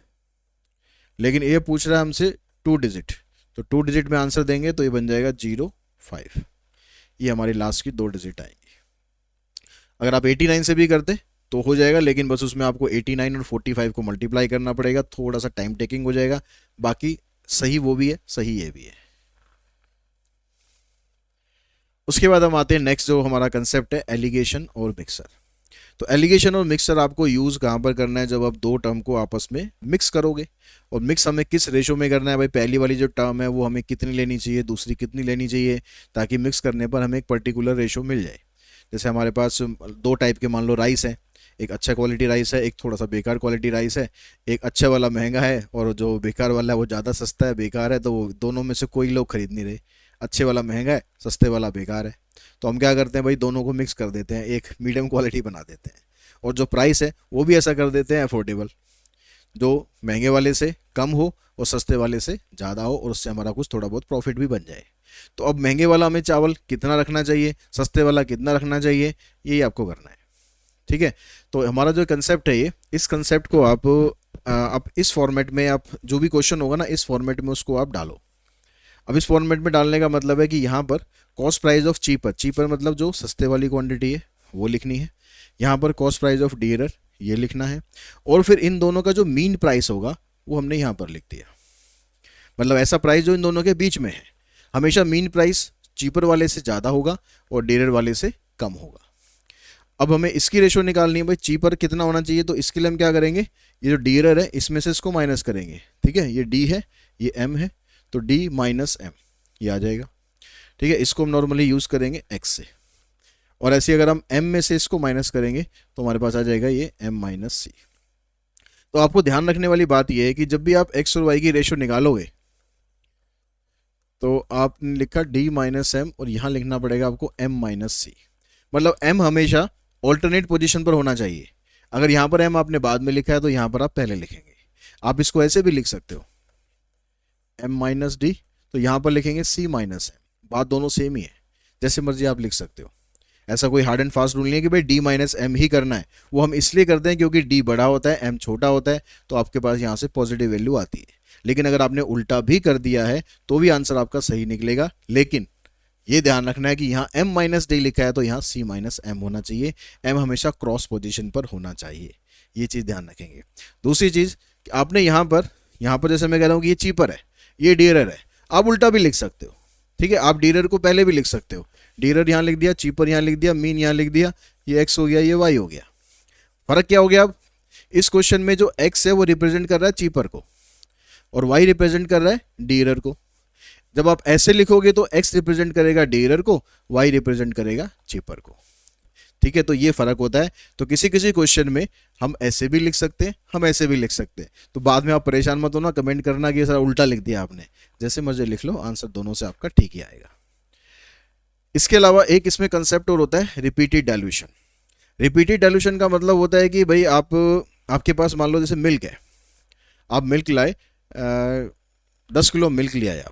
S1: लेकिन ये पूछ रहा है हमसे 2 डिजिट, तो 2 डिजिट में आंसर देंगे तो ये बन जाएगा 05। ये हमारी लास्ट की 2 डिजिट आएंगी। अगर आप 89 से भी करते तो हो जाएगा, लेकिन बस उसमें आपको 89 और 45 को मल्टीप्लाई करना पड़ेगा, थोड़ा सा टाइम टेकिंग हो जाएगा। बाकी सही वो भी है, सही ये भी है। उसके बाद हम आते हैं नेक्स्ट, जो हमारा कंसेप्ट है एलिगेशन और मिक्सर। तो एलिगेशन और मिक्सर आपको यूज़ कहाँ पर करना है, जब आप दो टर्म को आपस में मिक्स करोगे। और मिक्स हमें किस रेशो में करना है भाई, पहली वाली जो टर्म है वो हमें कितनी लेनी चाहिए, दूसरी कितनी लेनी चाहिए, ताकि मिक्स करने पर हमें एक पर्टिकुलर रेशो मिल जाए। जैसे हमारे पास 2 टाइप के मान लो राइस है, एक अच्छा क्वालिटी राइस है, एक थोड़ा सा बेकार क्वालिटी राइस है। एक अच्छा वाला महंगा है और जो बेकार वाला है वो ज़्यादा सस्ता है, बेकार है, तो वो दोनों में से कोई लोग खरीद नहीं रहे। अच्छे वाला महंगा है, सस्ते वाला बेकार है, तो हम क्या करते हैं भाई, दोनों को मिक्स कर देते हैं, एक मीडियम क्वालिटी बना देते हैं। और जो प्राइस है वो भी ऐसा कर देते हैं अफोर्डेबल, जो महंगे वाले से कम हो और सस्ते वाले से ज़्यादा हो, और उससे हमारा कुछ थोड़ा बहुत प्रॉफिट भी बन जाए। तो अब महंगे वाला हमें चावल कितना रखना चाहिए, सस्ते वाला कितना रखना चाहिए, यही आपको करना है। ठीक है, तो हमारा जो कंसेप्ट है ये, इस कंसेप्ट को आप इस फॉर्मेट में, आप जो भी क्वेश्चन होगा ना इस फॉर्मेट में उसको आप डालो। अब इस फॉर्मेट में डालने का मतलब है कि यहाँ पर cost price of cheaper, cheaper मतलब जो सस्ते वाली क्वांटिटी है वो लिखनी है। यहाँ पर कॉस्ट प्राइस ऑफ डियरर ये लिखना है, और फिर इन दोनों का जो मीन प्राइस होगा वो हमने यहाँ पर लिख दिया। मतलब ऐसा प्राइस जो इन दोनों के बीच में है, हमेशा मीन प्राइस चीपर वाले से ज़्यादा होगा और डियरर वाले से कम होगा। अब हमें इसकी रेशो निकालनी है भाई, चीपर कितना होना चाहिए, तो इसके लिए हम क्या करेंगे, ये जो डियरर है इसमें से इसको माइनस करेंगे। ठीक है, ये डी है, ये एम है, तो डी माइनस एम ये आ जाएगा। ठीक है, इसको हम नॉर्मली यूज़ करेंगे एक्स से, और ऐसे अगर हम m में से इसको माइनस करेंगे तो हमारे पास आ जाएगा ये m माइनस सी। तो आपको ध्यान रखने वाली बात यह है कि जब भी आप x और y की रेशो निकालोगे तो आपने लिखा d माइनस एम, और यहाँ लिखना पड़ेगा आपको m माइनस सी। मतलब m हमेशा ऑल्टरनेट पोजीशन पर होना चाहिए। अगर यहाँ पर m आपने बाद में लिखा है तो यहाँ पर आप पहले लिखेंगे। आप इसको ऐसे भी लिख सकते हो m माइनस डी, तो यहाँ पर लिखेंगे c माइनस एम, बात दोनों सेम ही है, जैसे मर्जी आप लिख सकते हो। ऐसा कोई हार्ड एंड फास्ट रूल नहीं है कि भाई d माइनस एम ही करना है। वो हम इसलिए करते हैं क्योंकि d बड़ा होता है, m छोटा होता है, तो आपके पास यहाँ से पॉजिटिव वैल्यू आती है। लेकिन अगर आपने उल्टा भी कर दिया है तो भी आंसर आपका सही निकलेगा। लेकिन ये ध्यान रखना है कि यहाँ m माइनस डी लिखा है तो यहाँ c माइनस एम होना चाहिए। m हमेशा क्रॉस पोजिशन पर होना चाहिए, ये चीज़ ध्यान रखेंगे। दूसरी चीज़, आपने यहाँ पर जैसे मैं कह रहा हूँ कि ये चीपर है, ये डियरर है, आप उल्टा भी लिख सकते हो। ठीक है, आप डियरर को पहले भी लिख सकते हो, डियरर यहाँ लिख दिया, चीपर यहाँ लिख दिया, मीन यहाँ लिख दिया, ये x हो गया, ये y हो गया। फर्क क्या हो गया, अब इस क्वेश्चन में जो x है वो रिप्रेजेंट कर रहा है चीपर को और y रिप्रेजेंट कर रहा है डियरर को। जब आप ऐसे लिखोगे तो x रिप्रेजेंट करेगा डियरर को, y रिप्रेजेंट करेगा चीपर को। ठीक है, तो ये फर्क होता है। तो किसी किसी क्वेश्चन में हम ऐसे भी लिख सकते हैं, हम ऐसे भी लिख सकते हैं। तो बाद में आप परेशान मत होना, कमेंट करना कि सर उल्टा लिख दिया आपने। जैसे मर्जी लिख लो, आंसर दोनों से आपका ठीक ही आएगा। इसके अलावा एक इसमें कंसेप्ट और होता है रिपीटेड डाइल्यूशन। रिपीटेड डाइल्यूशन का मतलब होता है कि भाई आपके पास मान लो जैसे मिल्क है, आप मिल्क लाए, 10 किलो मिल्क लिया है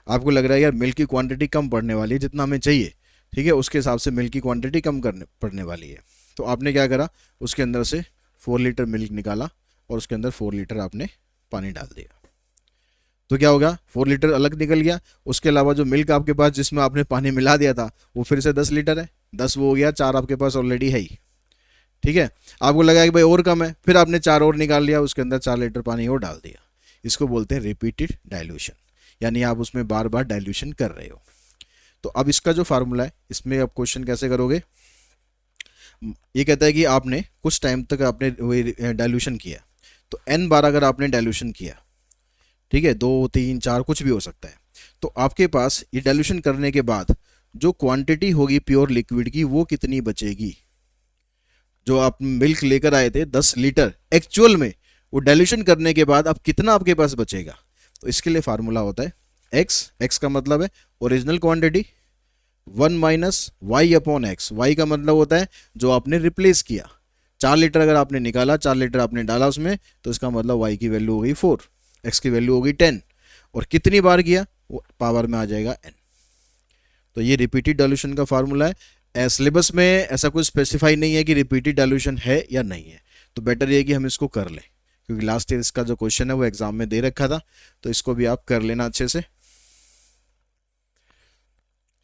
S1: आपको लग रहा है यार मिल्क की क्वांटिटी कम पड़ने वाली है जितना हमें चाहिए, ठीक है, उसके हिसाब से मिल्क की क्वांटिटी कम करने पड़ने वाली है। तो आपने क्या करा, उसके अंदर से 4 लीटर मिल्क निकाला और उसके अंदर 4 लीटर आपने पानी डाल दिया। तो क्या होगा, 4 लीटर अलग निकल गया। उसके अलावा जो मिल्क आपके पास जिसमें आपने पानी मिला दिया था वो फिर से 10 लीटर है, 10 वो हो गया, 4 आपके पास ऑलरेडी है ही, ठीक है। आपको लगा कि भाई और कम है, फिर आपने 4 और निकाल लिया, उसके अंदर 4 लीटर पानी और डाल दिया। इसको बोलते हैं रिपीटेड डाइल्यूशन, यानी आप उसमें बार बार डाइल्यूशन कर रहे हो। तो अब इसका जो फार्मूला है, इसमें आप क्वेश्चन कैसे करोगे, ये कहता है कि आपने कुछ टाइम तक आपने डाइल्यूशन किया, तो n बार अगर आपने डाइल्यूशन किया, ठीक है, 2 3 4 कुछ भी हो सकता है, तो आपके पास ये डाइल्यूशन करने के बाद जो क्वांटिटी होगी प्योर लिक्विड की वो कितनी बचेगी। जो आप मिल्क लेकर आए थे 10 लीटर, एक्चुअल में वो डाइल्यूशन करने के बाद अब कितना आपके पास बचेगा। तो इसके लिए फार्मूला होता है x का मतलब है original quantity 1 minus y upon x. Y का मतलब होता है जो आपने रिप्लेस किया। 4 लीटर अगर आपने निकाला, 4 लीटर आपने डाला उसमें, तो इसका मतलब वाई की वैल्यू हो गई 4, एक्स की वैल्यू हो गई 10, और कितनी बार किया वो पावर में आ जाएगा n। तो ये रिपीटेड डाइल्यूशन का फार्मूला है। सिलेबस में ऐसा कुछ स्पेसिफाई नहीं है कि रिपीटेड डाइल्यूशन है या नहीं है, तो बेटर ये कि हम इसको कर लें, क्योंकि लास्ट ईयर इसका जो क्वेश्चन है वो एग्जाम में दे रखा था, तो इसको भी आप कर लेना अच्छे से,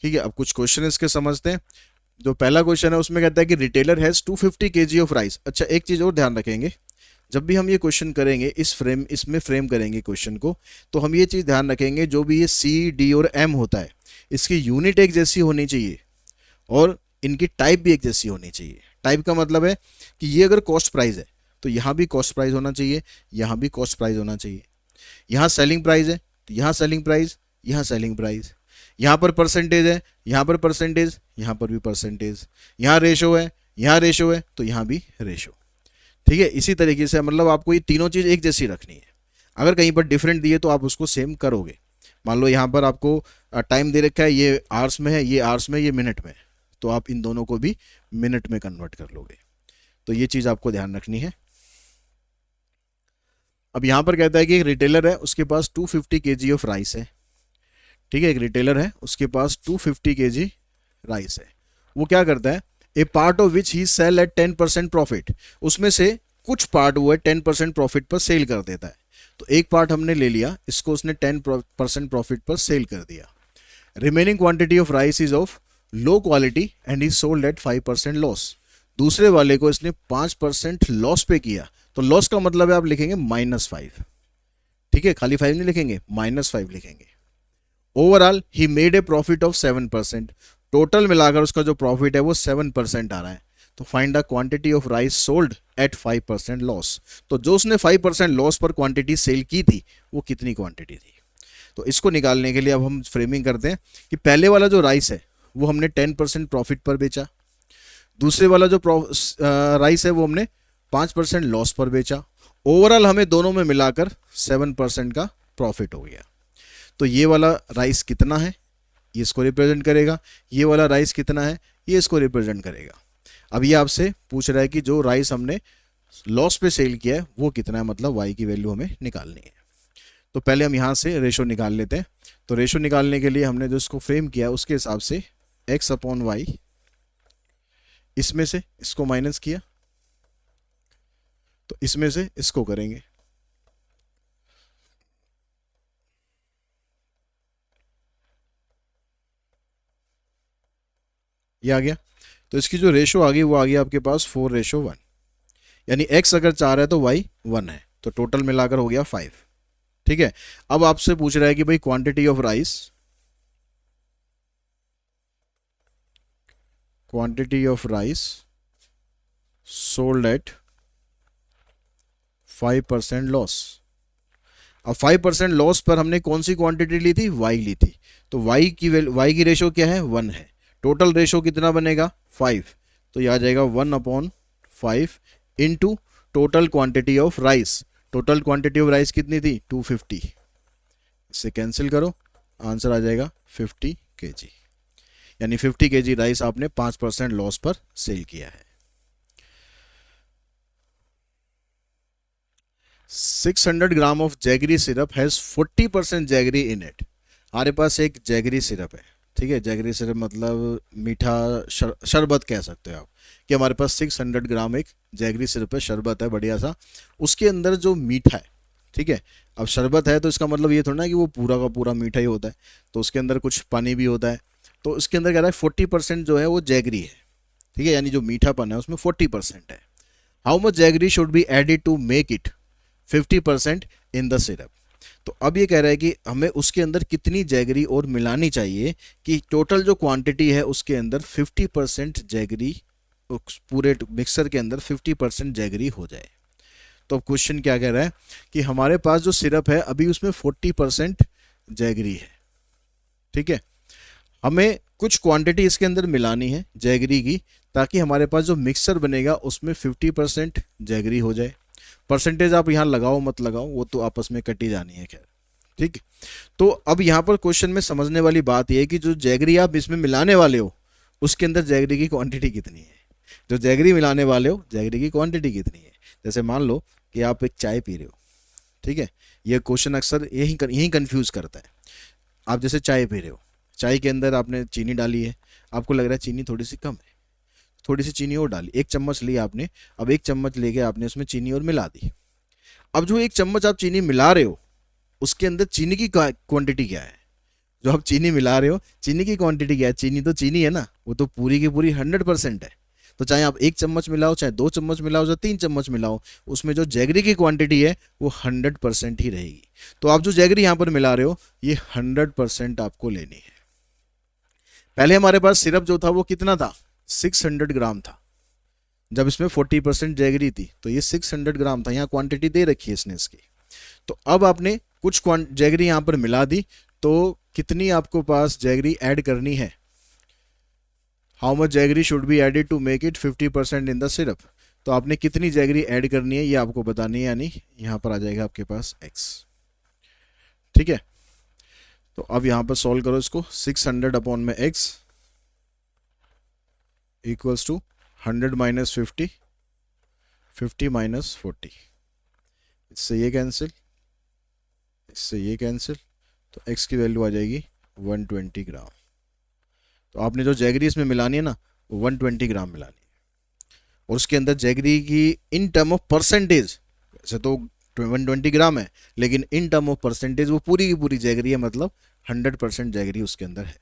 S1: ठीक है। अब कुछ क्वेश्चन इसके समझते हैं। जो पहला क्वेश्चन है उसमें कहता है कि retailer has 250 kg of rice. अच्छा, एक चीज और ध्यान रखेंगे, जब भी हम ये क्वेश्चन करेंगे इसमें फ्रेम करेंगे क्वेश्चन को, तो हम ये चीज ध्यान रखेंगे जो भी ये सी डी और एम होता है इसकी यूनिट एक जैसी होनी चाहिए और इनकी टाइप भी एक जैसी होनी चाहिए। टाइप का मतलब है कि ये अगर कॉस्ट प्राइस है तो यहाँ भी कॉस्ट प्राइस होना चाहिए, यहाँ भी कॉस्ट प्राइस होना चाहिए। यहाँ सेलिंग प्राइस है तो यहाँ सेलिंग प्राइस, यहाँ सेलिंग प्राइस। यहाँ पर परसेंटेज है, यहाँ पर परसेंटेज, यहाँ पर भी परसेंटेज। यहाँ रेशो है, यहाँ रेशो है, तो यहाँ भी रेशो, ठीक है। इसी तरीके से मतलब आपको ये तीनों चीज़ एक जैसी रखनी है। अगर कहीं पर डिफरेंट दिए तो आप उसको सेम करोगे। मान लो यहाँ पर आपको टाइम दे रखा है, ये आवर्स में है, ये आवर्स में, ये मिनट में, तो आप इन दोनों को भी मिनट में कन्वर्ट कर लोगे। तो ये चीज़ आपको ध्यान रखनी है। अब यहाँ पर कहता है कि एक रिटेलर है, उसके पास 250 kg ऑफ राइस है, ठीक है। एक रिटेलर है, उसके पास 250 kg राइस है। वो क्या करता है, a part of which he sell at 10% profit, उसमें से कुछ पार्ट वो है 10% प्रॉफिट पर सेल कर देता है। तो एक पार्ट हमने ले लिया, इसको उसने 10% प्रॉफिट पर सेल कर दिया। Remaining quantity of rice is of low quality and is sold at 5% loss. दूसरे वाले को इसने 5% लॉस पे किया, तो लॉस का मतलब है आप लिखेंगे -5, ठीक है, खाली 5 नहीं लिखेंगे, -5 लिखेंगे। Overall he made a profit of 7%, total मिलाकर उसका जो प्रॉफिट है वो 7% आ रहा है। तो find the quantity of rice sold at 5% loss. तो जो उसने 5% लॉस पर क्वांटिटी सेल की थी वो कितनी क्वांटिटी थी। तो इसको निकालने के लिए अब हम फ्रेमिंग करते हैं कि पहले वाला जो राइस है वो हमने 10% प्रॉफिट पर बेचा, दूसरे वाला जो राइस है वो हमने 5% लॉस पर बेचा। ओवरऑल हमें दोनों में मिलाकर 7% का प्रॉफिट हो गया। तो ये वाला राइस कितना है, ये इसको रिप्रेजेंट करेगा, ये वाला राइस कितना है, ये इसको रिप्रेजेंट करेगा। अब ये आपसे पूछ रहा है कि जो राइस हमने लॉस पे सेल किया है वो कितना है, मतलब वाई की वैल्यू हमें निकालनी है। तो पहले हम यहाँ से रेशो निकाल लेते हैं। तो रेशो निकालने के लिए हमने जो इसको फ्रेम किया उसके हिसाब से x अपॉन वाई, इसमें से इसको माइनस किया तो इसमें से इसको करेंगे, ये आ गया। तो इसकी जो रेशो आ गई वो आ गया आपके पास 4:1, यानी x अगर 4 है तो y 1 है, तो टोटल मिलाकर हो गया 5, ठीक है। अब आपसे पूछ रहा है कि भाई quantity of rice, quantity of rice sold at 5% loss. अब 5% लॉस पर हमने कौन सी क्वांटिटी ली थी, y ली थी, तो y की रेशो क्या है, 1 है। टोटल रेशो कितना बनेगा, 5, तो यह आ जाएगा 1/5 into total quantity of rice. Total quantity of rice कितनी थी, 250, इससे कैंसिल करो, आंसर आ जाएगा 50 kg। यानी 50 केजी राइस आपने 5% लॉस पर सेल किया है। 600 gram of jaggery syrup has 40% jaggery in it. हमारे पास एक जैगरी सिरप है, ठीक है, जैगरी सिरप मतलब मीठा शरबत कह सकते हो आप, कि हमारे पास 600 ग्राम एक जैगरी सिरप है, शरबत है बढ़िया सा, उसके अंदर जो मीठा है, ठीक है, अब शरबत है तो इसका मतलब ये थोड़ा ना कि वो पूरा का पूरा मीठा ही होता है, तो उसके अंदर कुछ पानी भी होता है, तो इसके अंदर कह रहा है 40% जो है वो जैगरी है, ठीक है, यानी जो मीठापन है उसमें 40% है। How much jaggery should be added to make it 50% in the syrup. तो अब ये कह रहा है कि हमें उसके अंदर कितनी जैगरी और मिलानी चाहिए कि टोटल जो क्वांटिटी है उसके अंदर 50% जैगरी, पूरे मिक्सर के अंदर 50% जैगरी हो जाए। तो अब क्वेश्चन क्या कह रहा है कि हमारे पास जो सिरप है अभी उसमें 40% जैगरी है, ठीक है, हमें कुछ क्वांटिटी इसके अंदर मिलानी है जैगरी की, ताकि हमारे पास जो मिक्सर बनेगा उसमें 50% जैगरी हो जाए। परसेंटेज आप यहाँ लगाओ मत लगाओ वो तो आपस में कटी जानी है, खैर ठीक है। तो अब यहाँ पर क्वेश्चन में समझने वाली बात यह है कि जो जैगरी आप इसमें मिलाने वाले हो उसके अंदर जैगरी की क्वांटिटी कितनी है, जो जैगरी मिलाने वाले हो जैगरी की क्वांटिटी कितनी है। जैसे मान लो कि आप एक चाय पी रहे हो, ठीक है, ये क्वेश्चन अक्सर यही कंफ्यूज करता है। आप जैसे चाय पी रहे हो, चाय के अंदर आपने चीनी डाली है, आपको लग रहा है चीनी थोड़ी सी कम है, थोड़ी सी चीनी और डाली, एक चम्मच ली आपने, अब एक चम्मच लेके आपने उसमें चीनी और मिला दी। अब जो एक चम्मच आप चीनी मिला रहे हो उसके अंदर चीनी की क्वांटिटी क्या है, जो आप चीनी मिला रहे हो चीनी की क्वांटिटी क्या है, चीनी तो चीनी है ना, वो तो पूरी की पूरी 100% है। तो चाहे आप एक चम्मच मिलाओ, चाहे 2 चम्मच मिलाओ, चाहे 3 चम्मच मिलाओ, उसमें जो जैगरी की क्वांटिटी है वो 100% ही रहेगी। तो आप जो जैगरी यहाँ पर मिला रहे हो ये 100% आपको लेनी है। पहले हमारे पास सिरप जो था वो कितना था, 600 ग्राम था, जब इसमें 40% जैगरी थी तो ये 600 ग्राम था, यहाँ क्वांटिटी दे रखी है इसने इसकी। तो अब आपने कुछ जैगरी यहाँ पर मिला दी, तो कितनी आपको पास जैगरी ऐड करनी है, how much jaggery should be added to make it 50% in the syrup. तो आपने कितनी जैगरी ऐड करनी है ये आपको बतानी है, यानी यहाँ पर आ जाएगा आपके पास x, ठीक है। तो अब यहाँ पर सॉल्व करो इसको, 600 अपॉन में x equals to 100 minus 50, 50 minus 40, इससे ये कैंसिल, इससे ये कैंसिल, तो x की वैल्यू आ जाएगी 120 ग्राम। तो आपने जो जैगरी इसमें मिलानी है ना वो 120 ग्राम मिलानी है, और उसके अंदर जैगरी की इन टर्म ऑफ परसेंटेज, वैसे तो 120 ग्राम है लेकिन इन टर्म ऑफ परसेंटेज वो पूरी की पूरी जैगरी है, मतलब 100% जैगरी उसके अंदर है।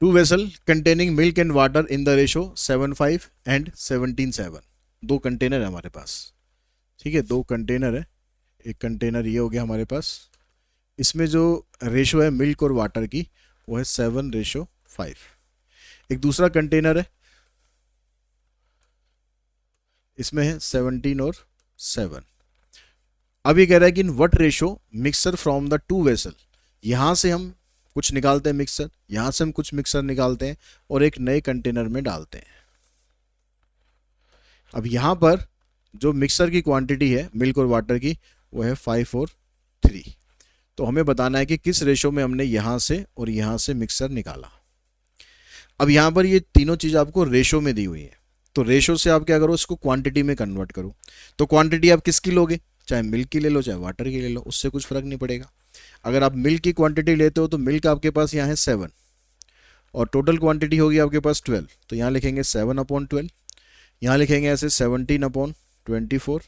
S1: Two vessel containing milk and water in the ratio 7:5 and 17:7, दो कंटेनर है हमारे पास, ठीक है, दो कंटेनर है, एक कंटेनर ये हो गया हमारे पास, इसमें जो रेशो है मिल्क और वाटर की वो है 7:5। एक दूसरा कंटेनर है इसमें है 17 और 7। अब ये कह रहा है कि in what ratio mixer from the two vessel, यहां से हम कुछ निकालते हैं मिक्सर, यहां से हम कुछ मिक्सर निकालते हैं और एक नए कंटेनर में डालते हैं। अब यहां पर जो मिक्सर की क्वांटिटी है मिल्क और वाटर की वो है 5 और 3, तो हमें बताना है कि किस रेशो में हमने यहां से और यहां से मिक्सर निकाला। अब यहां पर ये तीनों चीज आपको रेशो में दी हुई है, तो रेशो से आप क्या करो, इसको क्वांटिटी में कन्वर्ट करो। तो क्वांटिटी आप किसकी लोगे, चाहे मिल्क की ले लो चाहे वाटर की ले लो, उससे कुछ फर्क नहीं पड़ेगा। अगर आप मिल्क की क्वांटिटी लेते हो तो मिल्क आपके पास यहाँ है 7 और टोटल क्वांटिटी होगी आपके पास 12, तो यहाँ लिखेंगे 7/12, यहाँ लिखेंगे ऐसे 17/24,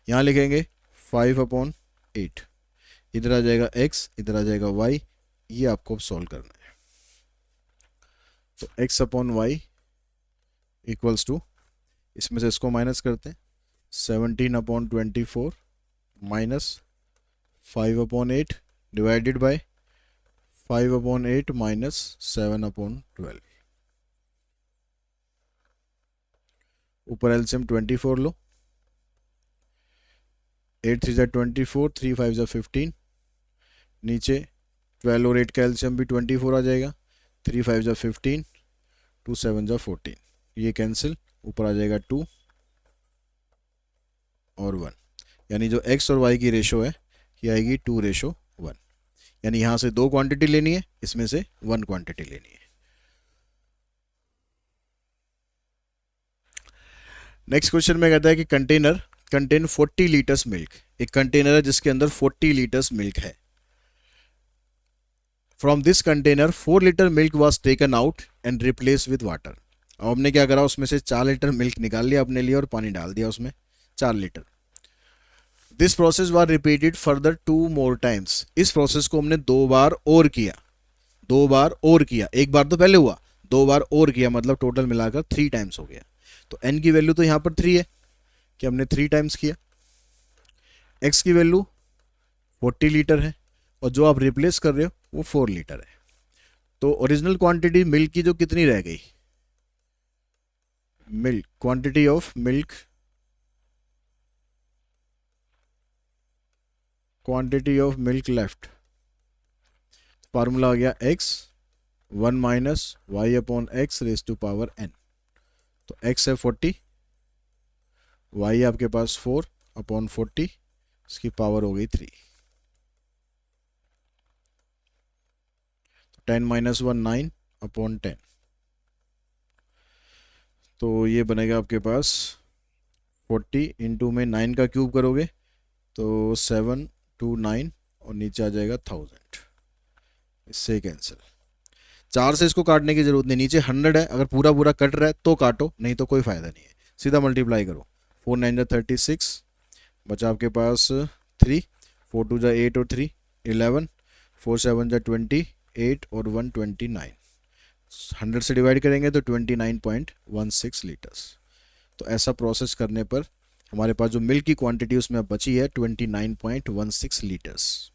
S1: यहाँ लिखेंगे 5/8, इधर आ जाएगा x, इधर आ जाएगा y, ये आपको सॉल्व करना है। तो x/y इक्वल्स टू, इसमें से इसको माइनस करते हैं, 17/24 माइनस 5/8 डिवाइडेड बाय 5/8 माइनस 7/12, ऊपर एलसीएम 24 लो, 8 3 जा 24, 3 5 जा 15, नीचे 12 और 8 का एलसीएम भी 24 आ जाएगा, 3 5 जा 15, 2 7 जा 14, ये कैंसिल, ऊपर आ जाएगा 2 और 1, यानी जो x और y की रेशो है ये आएगी 2:1, यानी यहाँ से 2 क्वांटिटी लेनी है, इसमें से 1 क्वांटिटी लेनी है। नेक्स्ट क्वेश्चन में कहता है कि कंटेनर कंटेन 40 लीटर्स मिल्क। एक कंटेनर है जिसके अंदर 40 लीटर्स मिल्क है। From this container 4 litre milk was taken out and replace with water. अब हमने क्या करा, उसमें से 4 लीटर मिल्क निकाल लिया अपने लिए और पानी डाल दिया उसमें 4 litre. This process was repeated further 2 more times. इस प्रोसेस को हमने 2 बार और किया, 2 बार और किया। एक बार तो पहले हुआ, 2 बार और किया, मतलब टोटल मिलाकर 3 टाइम्स हो गया। तो n की वैल्यू तो यहाँ पर 3 है कि हमने 3 टाइम्स किया। x की वैल्यू 40 लीटर है और जो आप रिप्लेस कर रहे हो वो 4 लीटर है। तो ओरिजिनल क्वांटिटी मिल्क की जो कितनी रह गई, milk quantity of milk, quantity of milk left, formula आ गया x 1 minus y upon x raise to power n। तो x है 40, y आपके पास 4 अपॉन 40, इसकी पावर हो गई 3। 10 माइनस 1 9 अपॉन 10। तो ये बनेगा आपके पास 40 इंटू में 9 का क्यूब करोगे तो 7 2 9 और नीचे आ जाएगा 1000। इससे कैंसिल। 4 से इसको काटने की जरूरत नहीं, नीचे 100 है, अगर पूरा पूरा कट रहा है तो काटो, नहीं तो कोई फायदा नहीं है। सीधा मल्टीप्लाई करो, 4 9 जा 36, बचा आपके पास 3, 4 2 जा 8 और 3 11, 4 7 जा 28 और 1 29। 100 से डिवाइड करेंगे तो 29.16 लीटर्स। तो ऐसा प्रोसेस करने पर हमारे पास जो मिल्क की क्वांटिटी उसमें अब बची है 29.16 लीटर्स।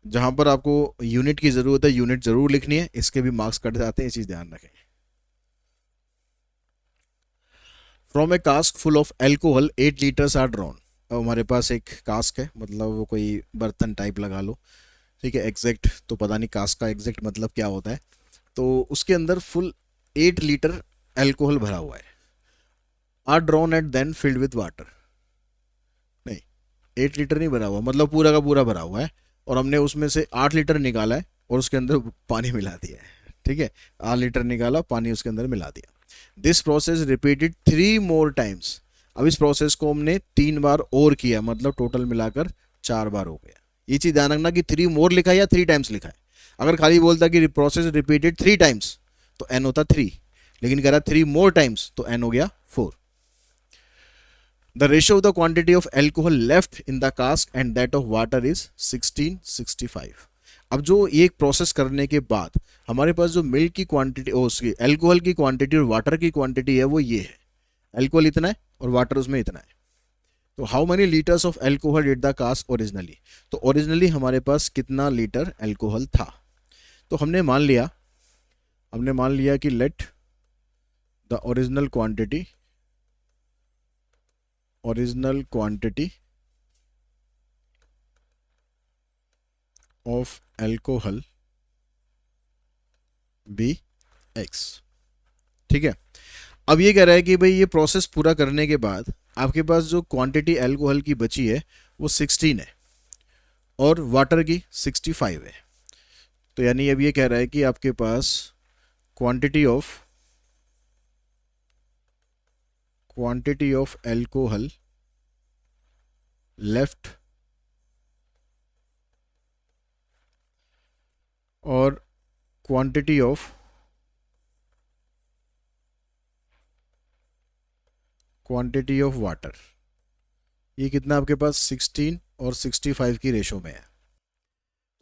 S1: जहां पर आपको यूनिट की जरूरत है यूनिट जरूर लिखनी है, इसके भी मार्क्स कट जाते हैं, ये चीज ध्यान रखें। From a cask full of alcohol 8 litres are drawn. अब हमारे पास एक कास्क है, मतलब वो कोई बर्तन टाइप लगा लो, ठीक है। एग्जैक्ट तो पता नहीं कास्क का एग्जैक्ट मतलब क्या होता है। तो उसके अंदर फुल 8 लीटर एल्कोहल भरा हुआ है। Are drawn eight then filled with water. नहीं, 8 लीटर नहीं भरा हुआ, मतलब पूरा का पूरा भरा हुआ है और हमने उसमें से 8 लीटर निकाला है और उसके अंदर पानी मिला दिया है, ठीक है। 8 लीटर निकाला, पानी उसके अंदर मिला दिया। This process repeated 3 more times. अब इस प्रोसेस को हमने 3 बार और किया, मतलब टोटल मिलाकर 4 बार हो गया। ये चीज ध्यान रखना कि 3 मोर लिखा है या 3 टाइम्स लिखा है। अगर खाली बोलता कि प्रोसेस रिपीटेड 3 टाइम्स तो n होता 3, लेकिन कह रहा 3 मोर टाइम्स तो n हो गया 4। The ratio of the quantity of alcohol left in the cask and that of water is 16:65। अब जो ये प्रोसेस करने के बाद हमारे पास जो मिल्क की क्वांटिटी, उसकी एल्कोहल की क्वांटिटी और वाटर की क्वांटिटी है वो ये है। एल्कोहल इतना है और वाटर उसमें इतना है। तो how many litres of alcohol did the cask originally. तो ओरिजिनली हमारे पास कितना लीटर एल्कोहल था। तो हमने मान लिया कि let the original quantity of alcohol be x, ठीक है। अब ये कह रहा है कि भाई ये प्रोसेस पूरा करने के बाद आपके पास जो क्वांटिटी एल्कोहल की बची है वो 16 है और वाटर की 65 है। तो यानी अब ये कह रहा है कि आपके पास क्वांटिटी ऑफ एल्कोहल लेफ्ट और क्वांटिटी ऑफ वाटर, ये कितना आपके पास 16 और 65 की रेशो में है।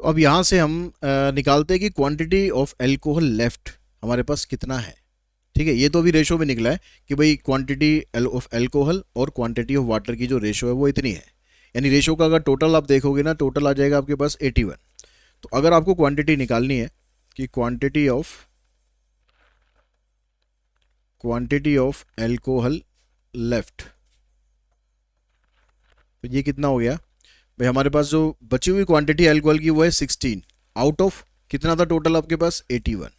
S1: तो अब यहां से हम निकालते हैं कि क्वांटिटी ऑफ एल्कोहल लेफ्ट हमारे पास कितना है, ठीक है। ये तो अभी रेशो में निकला है कि भाई क्वांटिटी ऑफ एल्कोहल और क्वांटिटी ऑफ वाटर की जो रेशो है वो इतनी है। यानी रेशो का अगर टोटल आप देखोगे ना, टोटल आ जाएगा आपके पास 81। तो अगर आपको क्वांटिटी निकालनी है कि क्वांटिटी ऑफ एल्कोहल लेफ्ट, तो ये कितना हो गया भाई, हमारे पास जो बची हुई क्वांटिटी एल्कोहल की वो है 16 आउट ऑफ कितना था टोटल आपके पास 81।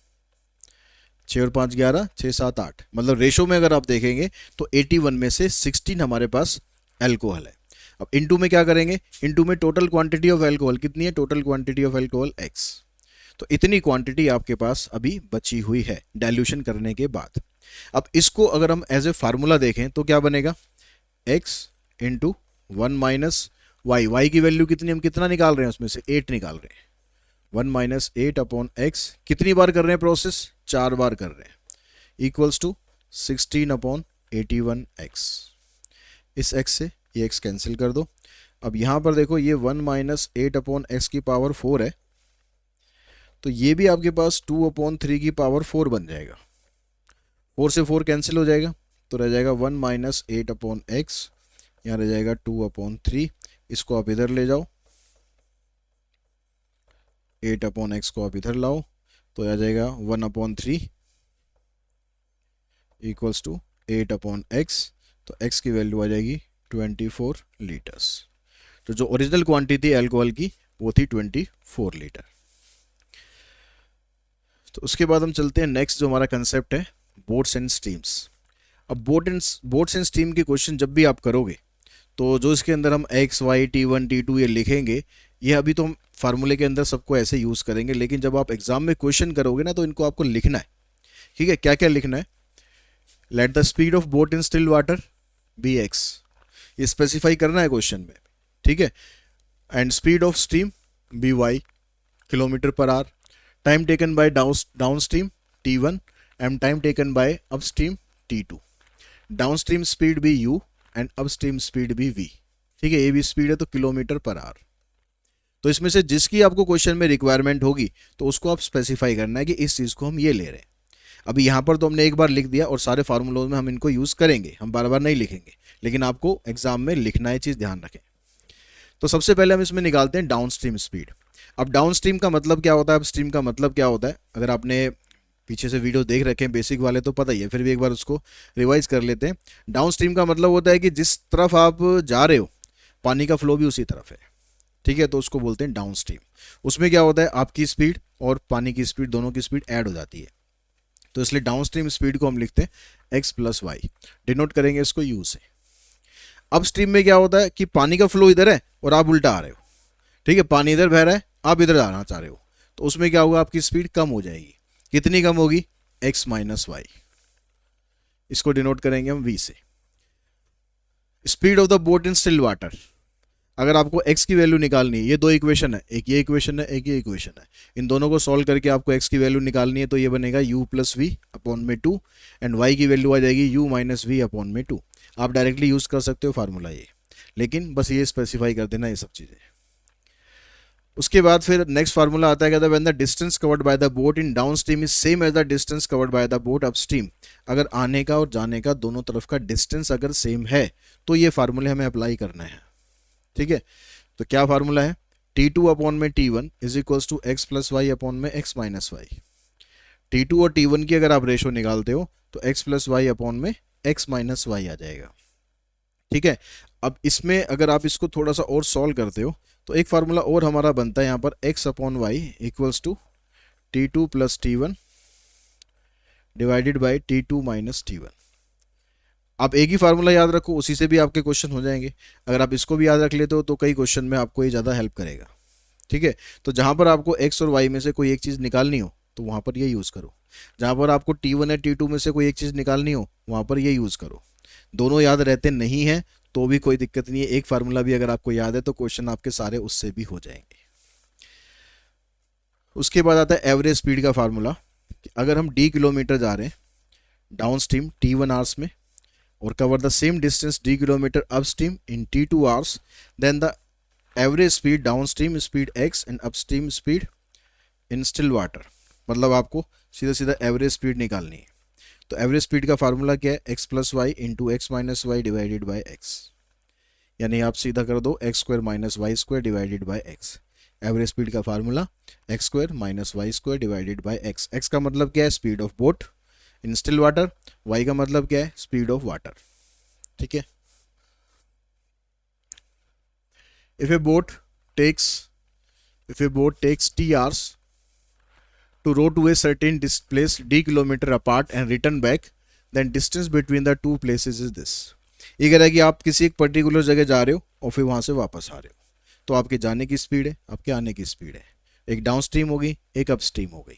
S1: 6 और 5 11, 6 7 8, मतलब रेशो में अगर आप देखेंगे तो 81 में से 16 हमारे पास एल्कोहल है। अब इनटू में क्या करेंगे, इनटू में टोटल क्वांटिटी ऑफ अल्कोहल कितनी है, total quantity of alcohol x। तो इतनी क्वांटिटी आपके पास अभी बची हुई है डाइल्यूशन करने के बाद। अब इसको अगर हम एज ए फार्मूला देखें तो क्या बनेगा, x into 1 minus y, y की वैल्यू कितनी, हम कितना निकाल रहे हैं उसमें से 8 निकाल रहे हैं, 1 माइनस 8 अपॉन एक्स, कितनी बार कर रहे हैं प्रोसेस, 4 बार कर रहे हैं, इक्वल्स टू 16 अपॉन 81 एक्स। इस x से ये x कैंसिल कर दो। अब यहाँ पर देखो ये 1 माइनस 8 अपॉन एक्स की पावर 4 है, तो ये भी आपके पास 2 अपॉन 3 की पावर 4 बन जाएगा, 4 से 4 कैंसिल हो जाएगा, तो रह जाएगा 1 माइनस 8 अपॉन एक्स, यहाँ रह जाएगा 2 अपॉन 3, इसको आप इधर ले जाओ, 8 अपॉन एक्स को आप इधर लाओ, तो आ जाएगा 1 upon 3 equals to 8 upon x, तो x की वैल्यू आ जाएगी 24 लीटर्स। तो जो ओरिजिनल क्वांटिटी अल्कोहल की वो थी 24 लीटर। तो उसके बाद हम चलते हैं नेक्स्ट, जो हमारा कंसेप्ट है बोट्स एंड स्टीम्स। अब बोट्स एंड स्टीम के क्वेश्चन जब भी आप करोगे तो जो इसके अंदर हम x, y, T1, T2 ये लिखेंगे, ये अभी तो हम फार्मूले के अंदर सबको ऐसे यूज़ करेंगे, लेकिन जब आप एग्जाम में क्वेश्चन करोगे ना तो इनको आपको लिखना है। ठीक है, क्या क्या लिखना है, let the speed of boat in still water be x, ये स्पेसिफाई करना है क्वेश्चन में। ठीक है, and speed of stream be y kilometre per hour, time taken by downstream T1 and time taken by upstream T2, downstream speed be u and upstream speed be v। ठीक है, ये भी speed है तो kilometre per our. तो इसमें से जिसकी आपको क्वेश्चन में रिक्वायरमेंट होगी तो उसको आप स्पेसिफाई करना है कि इस चीज़ को हम ये ले रहे हैं। अभी यहाँ पर तो हमने एक बार लिख दिया और सारे फार्मूलोज में हम इनको यूज़ करेंगे, हम बार बार नहीं लिखेंगे, लेकिन आपको एग्जाम में लिखना है, चीज़ ध्यान रखें। तो सबसे पहले हम इसमें निकालते हैं डाउन स्ट्रीम स्पीड। अब डाउन स्ट्रीम का मतलब क्या होता है, अब स्ट्रीम का मतलब क्या होता है, अगर आपने पीछे से वीडियो देख रखे हैं बेसिक वाले तो पता ही है, फिर भी एक बार उसको रिवाइज कर लेते हैं। डाउन स्ट्रीम का मतलब होता है कि जिस तरफ आप जा रहे हो पानी का फ्लो भी उसी तरफ है। ठीक है, तो उसको बोलते हैं डाउन स्ट्रीम। उसमें क्या होता है, आपकी स्पीड और पानी की स्पीड दोनों की स्पीड ऐड हो जाती है, तो इसलिए डाउन स्ट्रीम स्पीड को हम लिखते हैं x प्लस वाई, डिनोट करेंगे इसको u से। अब स्ट्रीम में क्या होता है कि पानी का फ्लो इधर है और आप उल्टा आ रहे हो। ठीक है, पानी इधर बह रहा है, आप इधर आना चाह रहे हो, तो उसमें क्या होगा, आपकी स्पीड कम हो जाएगी। कितनी कम होगी, x माइनस वाई, इसको डिनोट करेंगे हम v से। Speed of the boat in still water, अगर आपको x की वैल्यू निकालनी है, ये दो इक्वेशन है, एक ये इक्वेशन है, एक ये इक्वेशन है, इन दोनों को सॉल्व करके आपको x की वैल्यू निकालनी है, तो ये बनेगा u प्लस वी अपॉन में 2 एंड y की वैल्यू आ जाएगी u माइनस वी अपॉन में 2। आप डायरेक्टली यूज़ कर सकते हो फार्मूला ये, लेकिन बस ये स्पेसिफाई कर देना ये सब चीज़ें। उसके बाद फिर नेक्स्ट फार्मूला आता है, when the distance covered by the boat in downstream is same as the distance covered by the boat upstream. अगर आने का और जाने का दोनों तरफ का डिस्टेंस अगर सेम है तो ये फार्मूले हमें अप्लाई करना है। ठीक है, तो क्या फार्मूला है, T2 अपॉन में T1 is equals to x plus y upon में x माइनस वाई। T2 और T1 की अगर आप रेशो निकालते हो तो x प्लस वाई अपॉन में x माइनस वाई आ जाएगा। ठीक है, अब इसमें अगर आप इसको थोड़ा सा और सॉल्व करते हो तो एक फार्मूला और हमारा बनता है यहाँ पर, x upon y equals to T2 plus T1 divided by T2 minus T1। आप एक ही फार्मूला याद रखो, उसी से भी आपके क्वेश्चन हो जाएंगे। अगर आप इसको भी याद रख लेते हो तो कई क्वेश्चन में आपको ये ज़्यादा हेल्प करेगा। ठीक है, तो जहाँ पर आपको x और y में से कोई एक चीज़ निकालनी हो तो वहाँ पर ये यूज़ करो, जहाँ पर आपको T1 या T2 में से कोई एक चीज़ निकालनी हो वहाँ पर ये यूज़ करो। दोनों याद रहते नहीं हैं तो भी कोई दिक्कत नहीं है, एक फार्मूला भी अगर आपको याद है तो क्वेश्चन आपके सारे उससे भी हो जाएंगे। उसके बाद आता है एवरेज स्पीड का फार्मूला। अगर हम d किलोमीटर जा रहे हैं डाउन स्ट्रीम T1 आवर्स में और cover the same distance d kilometer upstream in T2 hours, then the average speed downstream speed x and upstream speed in still water। मतलब आपको सीधा सीधा एवरेज स्पीड निकालनी है। तो एवरेज स्पीड का फार्मूला क्या है, x plus y into x minus y divided by x, यानी आप सीधा कर दो x square minus y square divided by x. Average speed का formula x square minus y square divided by x. X का मतलब क्या है, speed of boat in still water, y का मतलब क्या है, स्पीड ऑफ वाटर। ठीक है, if a boat takes t hours to row to a certain place d kilometer apart and return back, then distance between the two places is this। ये कह रहा है कि आप किसी एक पर्टिकुलर जगह जा रहे हो और फिर वहाँ से वापस आ रहे हो, तो आपके जाने की स्पीड है, आपके आने की स्पीड है। एक डाउन स्ट्रीम होगी, एक अप स्ट्रीम हो गई।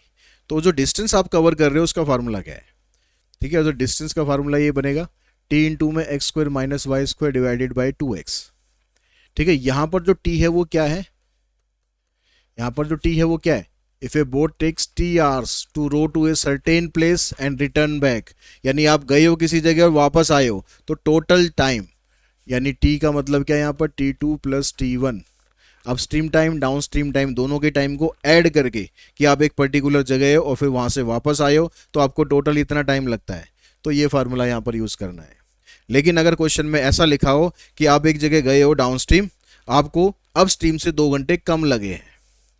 S1: तो जो डिस्टेंस आप कवर कर रहे हो उसका फार्मूला क्या है? ठीक है, तो डिस्टेंस का फार्मूला ये बनेगा टी इंटू में x square minus y square divided by 2x। ठीक है, यहाँ पर जो टी है वो क्या है? यहाँ पर जो टी है वो क्या है? If a boat takes t hours to row to a certain place and return back, यानी आप गए हो किसी जगह और वापस आए हो, तो टोटल टाइम, यानी टी का मतलब क्या है यहाँ पर? T2 प्लस T1, अब stream time down stream time दोनों के टाइम को ऐड करके कि आप एक पर्टिकुलर जगह हो और फिर वहाँ से वापस आए हो, तो आपको टोटल इतना टाइम लगता है। तो ये फार्मूला यहाँ पर यूज़ करना है। लेकिन अगर क्वेश्चन में ऐसा लिखा हो कि आप एक जगह गए हो डाउन स्ट्रीम, आपको अप स्ट्रीम से 2 घंटे कम लगे हैं,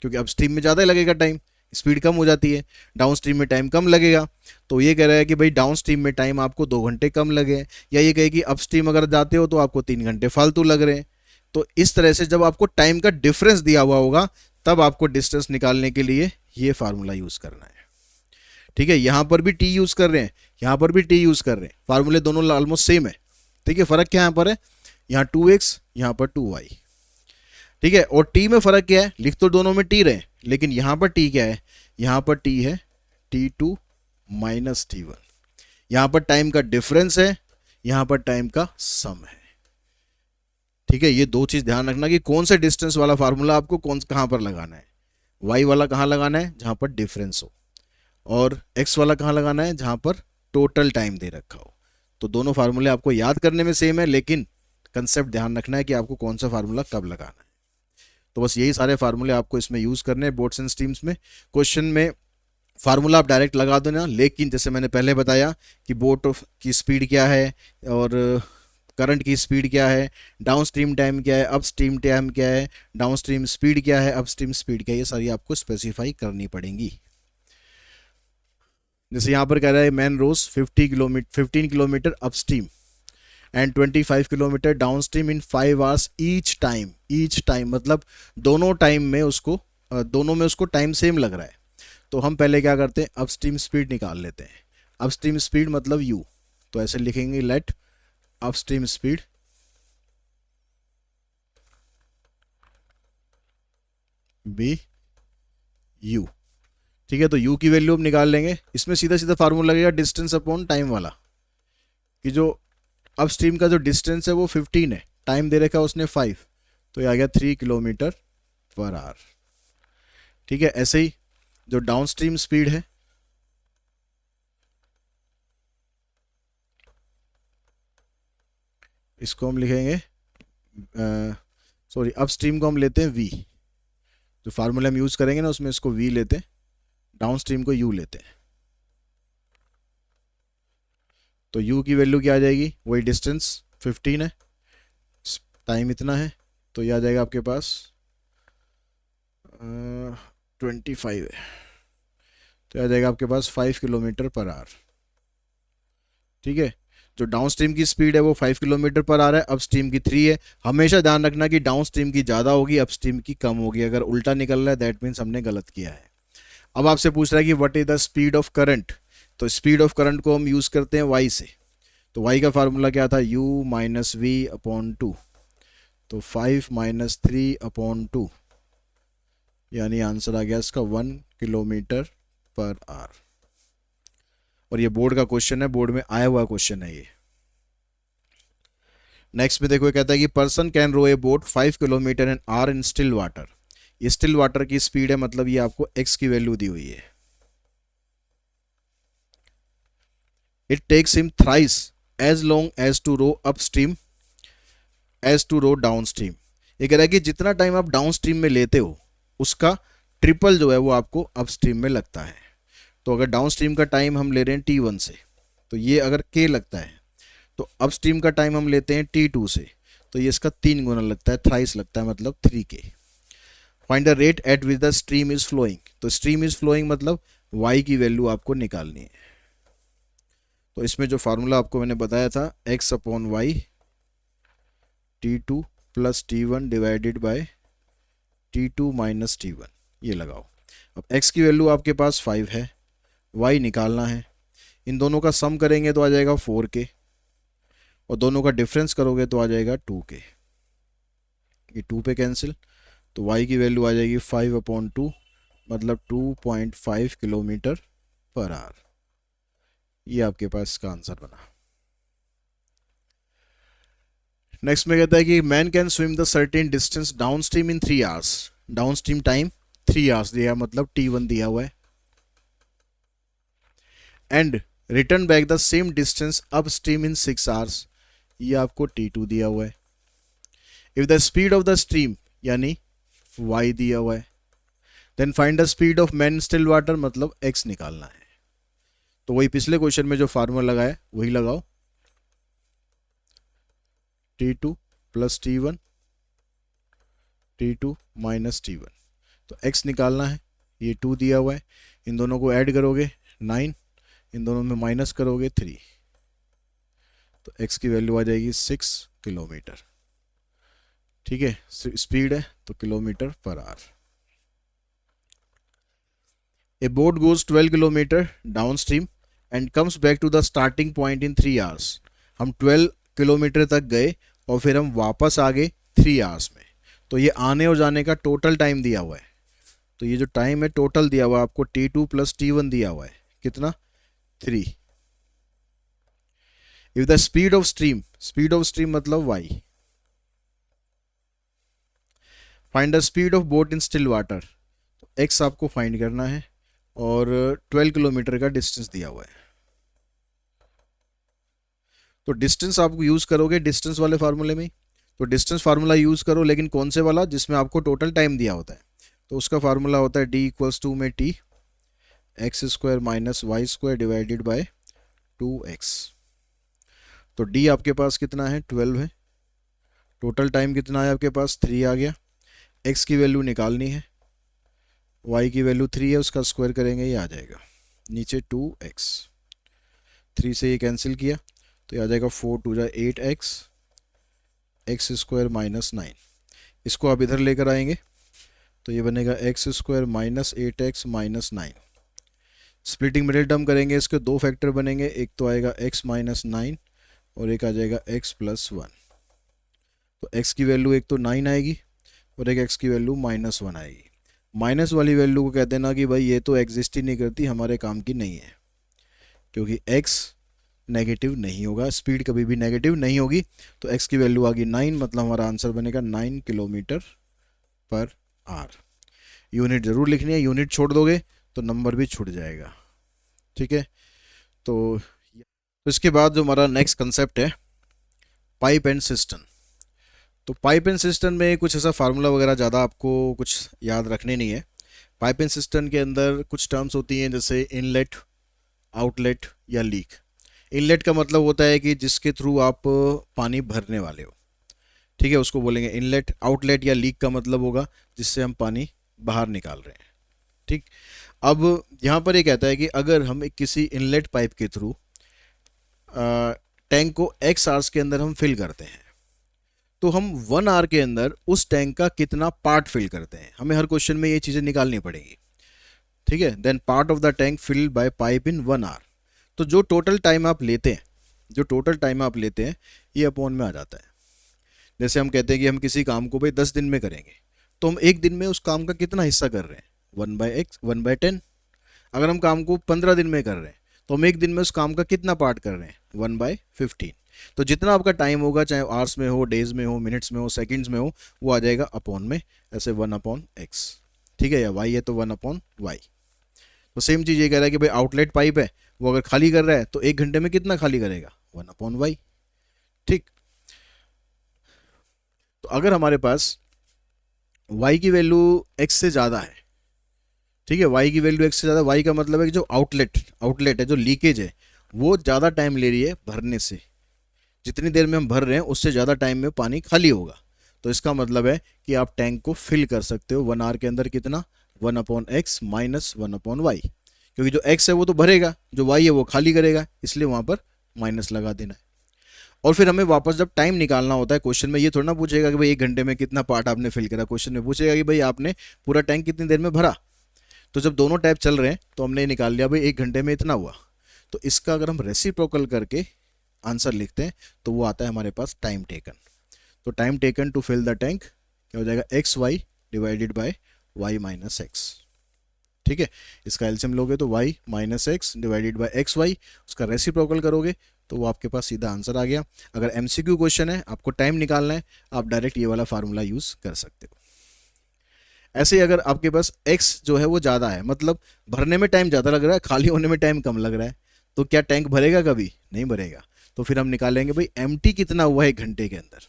S1: क्योंकि अप स्ट्रीम में ज़्यादा लगेगा टाइम, स्पीड कम हो जाती है, डाउन स्ट्रीम में टाइम कम लगेगा। तो ये कह रहा है कि भाई डाउन स्ट्रीम में टाइम आपको 2 घंटे कम लगे, या ये कहे कि अप स्ट्रीम अगर जाते हो तो आपको 3 घंटे फालतू लग रहे हैं। तो इस तरह से जब आपको टाइम का डिफरेंस दिया हुआ होगा तब आपको डिस्टेंस निकालने के लिए ये फार्मूला यूज़ करना है। ठीक है, यहाँ पर भी टी यूज़ कर रहे हैं, यहाँ पर भी टी यूज़ कर रहे हैं, फार्मूले दोनों ऑलमोस्ट सेम है। ठीक है, फ़र्क क्या यहाँ पर है? यहाँ 2x, यहाँ पर 2y। ठीक है, और टी में फ़र्क क्या है? लिख तो दोनों में टी रहे, लेकिन यहाँ पर टी क्या है? यहाँ पर टी है T2 माइनस T1। यहाँ पर टाइम का डिफरेंस है, यहाँ पर टाइम का सम है। ठीक है, ये दो चीज़ ध्यान रखना कि कौन से डिस्टेंस वाला फार्मूला आपको कहाँ पर लगाना है। y वाला कहाँ लगाना है? जहाँ पर डिफरेंस हो। और x वाला कहाँ लगाना है? जहाँ पर टोटल टाइम दे रखा हो। तो दोनों फार्मूले आपको याद करने में सेम है, लेकिन कंसेप्ट ध्यान रखना है कि आपको कौन सा फार्मूला कब लगाना है। तो बस यही सारे फार्मूले आपको इसमें यूज़ करने हैं बोट्स एंड स्ट्रीम्स में। क्वेश्चन में फार्मूला आप डायरेक्ट लगा देना, लेकिन जैसे मैंने पहले बताया कि बोट की स्पीड क्या है और करंट की स्पीड क्या है, डाउन स्ट्रीम टाइम क्या है, अप स्ट्रीम टाइम क्या है, डाउन स्ट्रीम स्पीड क्या है, अप स्ट्रीम स्पीड क्या है, ये सारी आपको स्पेसिफाई करनी पड़ेंगी। जैसे यहाँ पर कह रहा है man rows 15 kilometre upstream and 25 kilometre downstream in 5 hours each time मतलब दोनों टाइम में उसको टाइम सेम लग रहा है। तो हम पहले क्या करते हैं? अपस्ट्रीम स्पीड निकाल लेते हैं। अपस्ट्रीम स्पीड मतलब u, तो ऐसे लिखेंगे let upstream speed be u। ठीक है, तो u की वैल्यू हम निकाल लेंगे। इसमें सीधा सीधा फार्मूला लगेगा डिस्टेंस अपॉन टाइम वाला, कि जो अपस्ट्रीम का जो डिस्टेंस है वो 15 है, टाइम दे रखा है उसने 5, तो ये आ गया 3 किलोमीटर पर आवर। ठीक है, ऐसे ही जो डाउन स्ट्रीम स्पीड है इसको हम लिखेंगे, सॉरी अपस्ट्रीम को हम लेते हैं v, जो फार्मूला हम यूज़ करेंगे ना उसमें इसको v लेते हैं, डाउन स्ट्रीम को u लेते हैं। तो u की वैल्यू क्या आ जाएगी? वही डिस्टेंस 15 है, टाइम इतना है, तो ये आ जाएगा आपके पास 25 है, तो आ जाएगा आपके पास 5 किलोमीटर पर आवर। ठीक है, जो डाउन स्ट्रीम की स्पीड है वो 5 किलोमीटर पर आवर है, अप स्ट्रीम की 3 है। हमेशा ध्यान रखना कि डाउन स्ट्रीम की ज़्यादा होगी, अप स्ट्रीम की कम होगी। अगर उल्टा निकल रहा है दैट मीन्स हमने गलत किया है। अब आपसे पूछ रहा है कि what is the speed of current, तो स्पीड ऑफ करंट को हम यूज़ करते हैं y से। तो y का फार्मूला क्या था? u माइनस वी अपॉन 2, तो 5 माइनस 3 अपॉन 2, यानी आंसर आ गया इसका 1 किलोमीटर पर आवर। और ये बोर्ड का क्वेश्चन है, बोर्ड में आया हुआ क्वेश्चन है ये। नेक्स्ट में देखो, ये कहता है कि person can row a boat 5 kilometre an hour in still water. ये स्टिल वाटर की स्पीड है, मतलब ये आपको x की वैल्यू दी हुई है। It takes him thrice as long as to row upstream as to row downstream. ये कह रहा है कि जितना टाइम आप डाउन स्ट्रीम में लेते हो उसका ट्रिपल जो है वो आपको अप स्ट्रीम में लगता है। तो अगर डाउन स्ट्रीम का टाइम हम ले रहे हैं T1 से, तो ये अगर K लगता है, तो अप स्ट्रीम का टाइम हम लेते हैं T2 से, तो ये इसका 3 गुना लगता है, थ्राइस लगता है, मतलब 3K। Find the rate at which the stream is flowing. तो स्ट्रीम इज फ्लोइंग मतलब y की वैल्यू आपको निकालनी है। तो इसमें जो फार्मूला आपको मैंने बताया था x upon y T2 plus T1 divided by T2 minus T1, ये लगाओ। अब x की वैल्यू आपके पास 5 है, y निकालना है। इन दोनों का सम करेंगे तो आ जाएगा 4K, और दोनों का डिफरेंस करोगे तो आ जाएगा 2K। ये 2 पे कैंसिल, तो y की वैल्यू आ जाएगी 5/2, मतलब 2.5 किलोमीटर पर आवर। ये आपके पास इसका आंसर बना। नेक्स्ट में कहता है कि man can swim the certain distance downstream in 3 hours. Downstream time 3 hours दिया, मतलब T1 दिया हुआ है, and return back the same distance upstream in 6 hours, ये आपको T2 दिया हुआ है। If the speed of the stream यानी y दिया हुआ है, then find the speed of man still water, मतलब x निकालना है। तो वही पिछले क्वेश्चन में जो फार्मूला लगाया वही लगाओ, T2 plus T1, T2 minus T1। तो x निकालना है, ये 2 दिया हुआ है, इन दोनों को ऐड करोगे 9, इन दोनों में माइनस करोगे 3, तो x की वैल्यू आ जाएगी 6 किलोमीटर। ठीक है, स्पीड है तो kilometre per hour. A boat goes 12 kilometre downstream and comes back to the starting point in 3 hours. हम 12 किलोमीटर तक गए और फिर हम वापस आ गए 3 आवर्स में। तो ये आने और जाने का टोटल टाइम दिया हुआ है, तो ये जो टाइम है टोटल दिया हुआ है आपको, T2 प्लस T1 दिया हुआ है, कितना 3। If the speed of stream मतलब y, find the speed of boat in still water, x आपको फाइंड करना है और 12 किलोमीटर का डिस्टेंस दिया हुआ है। तो डिस्टेंस आप यूज करोगे डिस्टेंस वाले फार्मूले में, तो डिस्टेंस फार्मूला यूज करो, लेकिन कौन से वाला, जिसमें आपको टोटल टाइम दिया होता है। तो उसका फार्मूला होता है D=2 में t x² minus y² divided by 2x। तो d आपके पास कितना है 12 है, टोटल टाइम कितना है आपके पास 3 आ गया, x की वैल्यू निकालनी है, y की वैल्यू 3 है, उसका स्क्वायर करेंगे ये आ जाएगा नीचे 2x, 3 से ये कैंसिल किया तो ये आ जाएगा 4 2 8x, x² माइनस 9। इसको आप इधर लेकर आएंगे तो ये बनेगा x² minus 8x minus 9। Splitting middle term करेंगे, इसके दो फैक्टर बनेंगे, एक तो आएगा x माइनस 9 और एक आ जाएगा x प्लस 1। तो x की वैल्यू एक तो 9 आएगी और एक x की वैल्यू माइनस 1 आएगी। माइनस वाली वैल्यू को कहते हैं ना कि भाई ये तो एग्जिस्ट ही नहीं करती, हमारे काम की नहीं है, क्योंकि x नेगेटिव नहीं होगा, स्पीड कभी भी नेगेटिव नहीं होगी। तो x की वैल्यू आ गई 9, मतलब हमारा आंसर बनेगा 9 किलोमीटर पर आवर। यूनिट जरूर लिखनी है, यूनिट छोड़ दोगे तो नंबर भी छूट जाएगा। ठीक है, तो इसके बाद जो हमारा नेक्स्ट कंसेप्ट है पाइप एंड सिस्टम। तो पाइप एंड सिस्टम में कुछ ऐसा फार्मूला वगैरह ज़्यादा आपको कुछ याद रखने नहीं है। पाइप एंड सिस्टम के अंदर कुछ टर्म्स होती हैं, जैसे इनलेट, आउटलेट या लीक। इनलेट का मतलब होता है कि जिसके थ्रू आप पानी भरने वाले हो, ठीक है, उसको बोलेंगे इनलेट। आउटलेट या लीक का मतलब होगा जिससे हम पानी बाहर निकाल रहे हैं। ठीक, अब यहाँ पर ये कहता है कि अगर हम किसी इनलेट पाइप के थ्रू टैंक को x आवर्स के अंदर हम फिल करते हैं, तो हम 1 आवर के अंदर उस टैंक का कितना पार्ट फिल करते हैं, हमें हर क्वेश्चन में ये चीज़ें निकालनी पड़ेगी। ठीक है, then part of the tank filled by pipe in 1 hour. तो जो टोटल टाइम आप लेते हैं, ये अपॉन में आ जाता है। जैसे हम कहते हैं कि हम किसी काम को भाई 10 दिन में करेंगे, तो हम एक दिन में उस काम का कितना हिस्सा कर रहे हैं, 1/10। अगर हम काम को 15 दिन में कर रहे हैं तो हम एक दिन में उस काम का कितना पार्ट कर रहे हैं, 1/15। तो जितना आपका टाइम होगा, चाहे आवर्स में हो, डेज में हो, मिनट्स में हो, सेकंड्स में हो, वो आ जाएगा अपॉन में, ऐसे 1/x। ठीक है, या y है तो 1/y। तो सेम चीज़ ये कह रहा है कि भाई आउटलेट पाइप है, वो अगर खाली कर रहा है तो 1 घंटे में कितना खाली करेगा, 1/y। ठीक, तो अगर हमारे पास y की वैल्यू x से ज़्यादा है, ठीक है, y की वैल्यू x से ज़्यादा, y का मतलब है कि जो आउटलेट है, जो लीकेज है, वो ज़्यादा टाइम ले रही है भरने से। जितनी देर में हम भर रहे हैं उससे ज़्यादा टाइम में पानी खाली होगा। तो इसका मतलब है कि आप टैंक को फिल कर सकते हो 1 आवर के अंदर कितना, 1/x माइनस 1/y, क्योंकि जो x है वो तो भरेगा, जो y है वो खाली करेगा, इसलिए वहाँ पर माइनस लगा देना है। और फिर हमें वापस जब टाइम निकालना होता है, क्वेश्चन में ये थोड़ा ना पूछेगा कि भाई 1 घंटे में कितना पार्ट आपने फिल करा, क्वेश्चन में पूछेगा कि भाई आपने पूरा टैंक कितनी देर में भरा। तो जब दोनों टैप चल रहे हैं तो हमने निकाल लिया भाई 1 घंटे में इतना हुआ। तो इसका अगर हम रेसिप्रोकल करके आंसर लिखते हैं तो वो आता है हमारे पास टाइम टेकन। तो time taken to fill the tank क्या हो जाएगा, x y divided by y minus x. ठीक है, इसका एलसीएम लोगे तो y minus x divided by x y, उसका रेसिप्रोकल करोगे तो वो आपके पास सीधा आंसर आ गया। अगर एमसीक्यू क्वेश्चन है, आपको टाइम निकालना है, आप डायरेक्ट ये वाला फार्मूला यूज कर सकते हो। ऐसे ही अगर आपके पास x जो है वो ज़्यादा है, मतलब भरने में टाइम ज़्यादा लग रहा है, खाली होने में टाइम कम लग रहा है, तो क्या टैंक भरेगा? कभी नहीं भरेगा। तो फिर हम निकालेंगे भाई एम्प्टी कितना हुआ है 1 घंटे के अंदर,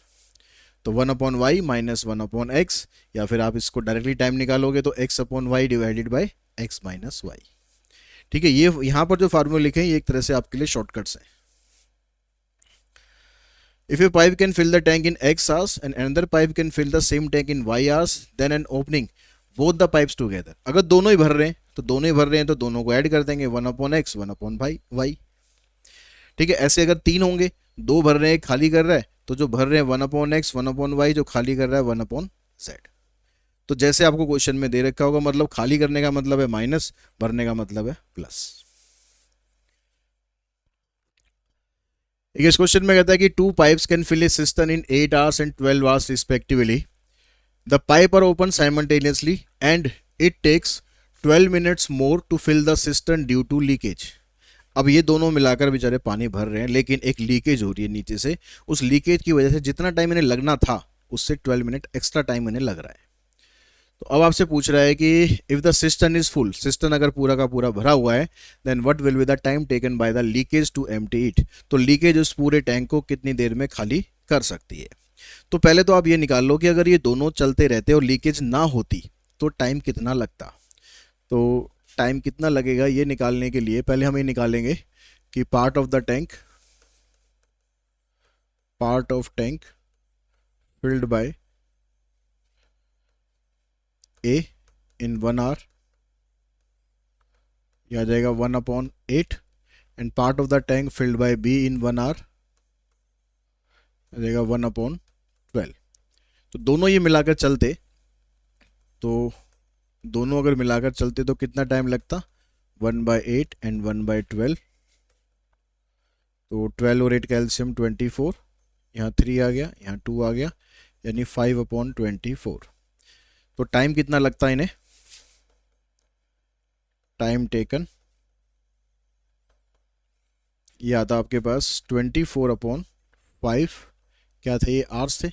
S1: तो 1/y माइनस 1/x, या फिर आप इसको डायरेक्टली टाइम निकालोगे तो x/y divided by x minus y. ठीक है, ये यहाँ पर जो फार्मूला लिखे हैं ये एक तरह से आपके लिए शॉर्टकट्स हैं। If a pipe can fill the tank in x hours and another pipe can fill the same tank in y hours, then an opening both the pipes together. अगर दोनों ही भर रहे हैं तो दोनों ही भर रहे हैं तो दोनों को ऐड कर देंगे, 1/x 1/y। ठीक है, ऐसे अगर 3 होंगे, 2 भर रहे हैं, खाली कर रहा है, तो जो भर रहे हैं 1/x 1/y, जो खाली कर रहा है 1/z। तो जैसे आपको क्वेश्चन में दे रखा होगा, मतलब खाली करने का मतलब है माइनस, भरने का मतलब है प्लस। इस क्वेश्चन में कहता है कि 2 pipes can fill a system in 8 hours and 12 hours respectively. The pipe are open simultaneously and it takes 12 minutes more to fill the system due to leakage. अब ये दोनों मिलाकर बेचारे पानी भर रहे हैं, लेकिन एक लीकेज हो रही है नीचे से, उस लीकेज की वजह से जितना टाइम इन्हें लगना था उससे 12 मिनट एक्स्ट्रा टाइम इन्हें लग रहा है। तो अब आपसे पूछ रहा है कि if the system is full, system अगर पूरा का पूरा भरा हुआ है, then what will be the time taken by the leakage to empty it. तो लीकेज उस पूरे टैंक को कितनी देर में खाली कर सकती है। तो पहले तो आप ये निकाल लो कि अगर ये दोनों चलते रहते और लीकेज ना होती तो टाइम कितना लगता। तो टाइम कितना लगेगा ये निकालने के लिए पहले हम ये निकालेंगे कि part of tank filled by A in 1 hour, यह आ जाएगा 1/8, and part of the tank filled by B in 1 hour, आ जाएगा 1/12। तो दोनों ये मिलाकर चलते, तो दोनों अगर मिलाकर चलते तो कितना टाइम लगता, 1/8 एंड 1/12, तो 12 और 8 का एलसीएम 24, यहाँ 3 आ गया, यहाँ 2 आ गया, यानी 5/24। तो टाइम कितना लगता है इन्हें, टाइम टेकन ये आता आपके पास 24/5, क्या थे ये, आवर्स थे,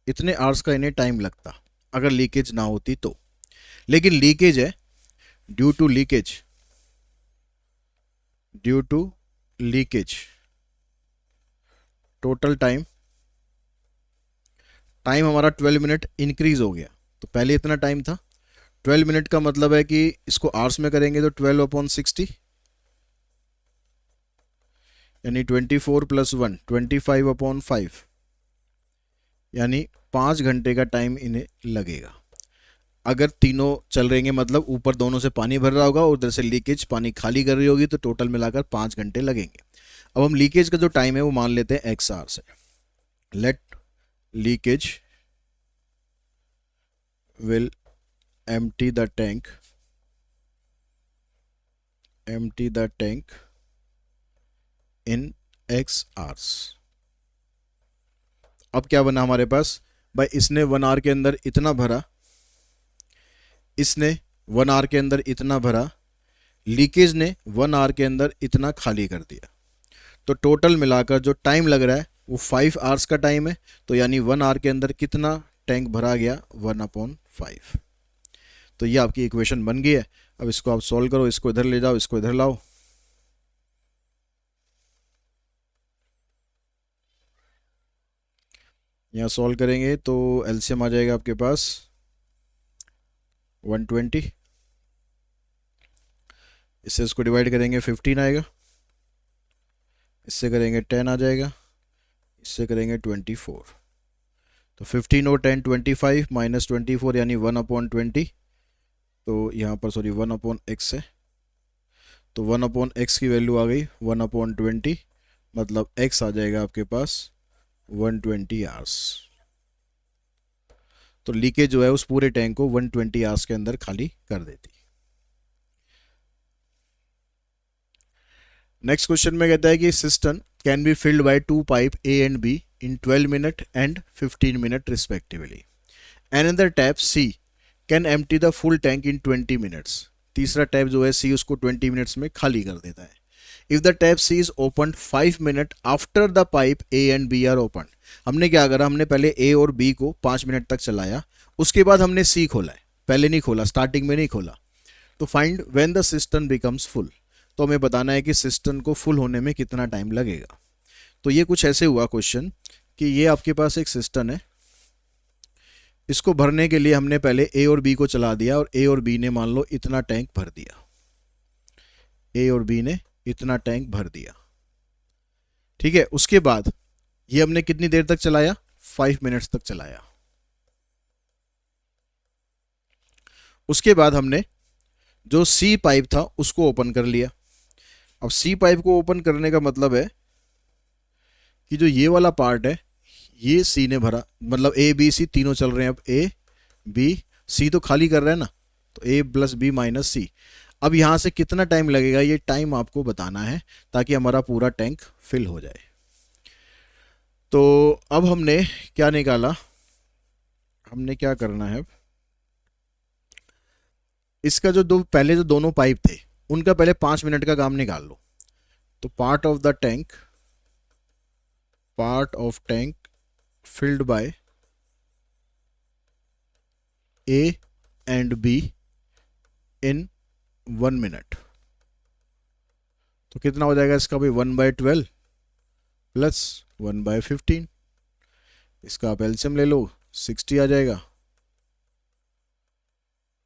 S1: इतने आवर्स का इन्हें टाइम लगता अगर लीकेज ना होती तो। लेकिन लीकेज है, due to leakage total time हमारा 12 मिनट इंक्रीज हो गया। तो पहले इतना टाइम था, 12 मिनट का मतलब है कि इसको आवर्स में करेंगे तो 12/60, यानी 24 + 1 25/5, यानी 5 घंटे का टाइम इन्हें लगेगा। अगर तीनों चल रहेंगे, मतलब ऊपर दोनों से पानी भर रहा होगा और उधर से लीकेज पानी खाली कर रही होगी, तो टोटल मिलाकर 5 घंटे लगेंगे। अब हम लीकेज का जो टाइम है वो मान लेते हैं x आवर से। Let leakage will empty the tank in x hours। अब क्या बना हमारे पास भाई, इसने 1 आवर के अंदर इतना भरा, इसने 1 आवर के अंदर इतना भरा, लीकेज ने 1 आवर के अंदर इतना खाली कर दिया। तो टोटल मिलाकर जो टाइम लग रहा है वो 5 आवर्स का टाइम है। तो यानी 1 आवर के अंदर कितना टैंक भरा गया, 1/5। तो ये आपकी इक्वेशन बन गई है। अब इसको आप सॉल्व करो, इसको इधर ले जाओ, इसको इधर लाओ। यहाँ सॉल्व करेंगे तो एलसीएम आ जाएगा आपके पास 120, इससे इसको डिवाइड करेंगे 15 आएगा, इससे करेंगे 10 आ जाएगा, इससे करेंगे 24। तो 15 और 10 25 माइनस 24 यानी 1/20। तो यहाँ पर सॉरी 1/x है, तो 1/x की वैल्यू आ गई 1/20, मतलब x आ जाएगा आपके पास 120 आवर्स। तो लीकेज जो है उस पूरे टैंक को 120 आवर्स के अंदर खाली कर देती। नेक्स्ट क्वेश्चन में कहता है कि system can be filled by 2 pipe A and B in 12 minute and 15 minute respectively. Another tap C can empty the full tank in 20 minutes. तीसरा टैप जो है C उसको 20 मिनट्स में खाली कर देता है। If the tap C is open 5 minute after the pipe A and B are open. हमने क्या करा, हमने पहले A और B को 5 मिनट तक चलाया, उसके बाद हमने C खोला है, पहले नहीं खोला, स्टार्टिंग में नहीं खोला। तो find when the system becomes full, तो हमें बताना है कि सिस्टम को फुल होने में कितना टाइम लगेगा। तो ये कुछ ऐसे हुआ क्वेश्चन कि ये आपके पास एक सिस्टम है, इसको भरने के लिए हमने पहले ए और बी को चला दिया और ए और बी ने मान लो इतना टैंक भर दिया, ए और बी ने इतना टैंक भर दिया, ठीक है। उसके बाद ये हमने कितनी देर तक चलाया, 5 मिनट्स तक चलाया। उसके बाद हमने जो सी पाइप था उसको ओपन कर लिया। अब सी पाइप को ओपन करने का मतलब है कि जो ये वाला पार्ट है ये सी ने भरा, मतलब ए बी सी तीनों चल रहे हैं। अब ए बी सी तो खाली कर रहा है ना, तो ए प्लस बी माइनस सी। अब यहाँ से कितना टाइम लगेगा ये टाइम आपको बताना है ताकि हमारा पूरा टैंक फिल हो जाए। तो अब हमने क्या निकाला, हमने क्या करना है, इसका जो पहले जो दोनों पाइप थे उनका पहले 5 मिनट का काम निकाल लो। तो part of tank filled by A and B in 1 minute, तो कितना हो जाएगा इसका भाई 1/12 प्लस 1/15। इसका आप एलसीएम ले लो, 60 आ जाएगा,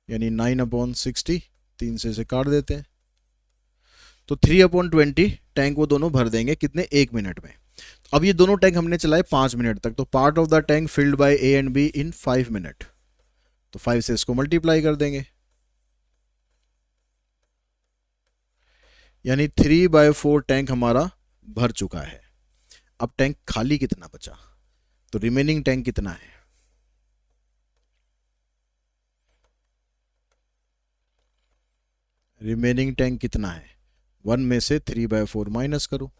S1: यानी 9/60, 3 से काट देते हैं तो 3/20 टैंक वो दोनों भर देंगे कितने, 1 मिनट में। अब ये दोनों टैंक हमने चलाए 5 मिनट तक, तो part of the tank filled by A and be in 5 minute, तो 5 से इसको मल्टीप्लाई कर देंगे, यानी 3/4 टैंक हमारा भर चुका है। अब टैंक खाली कितना बचा, तो रिमेनिंग टैंक कितना है, रिमेनिंग टैंक कितना है, 1 में से 3/4 माइनस करो,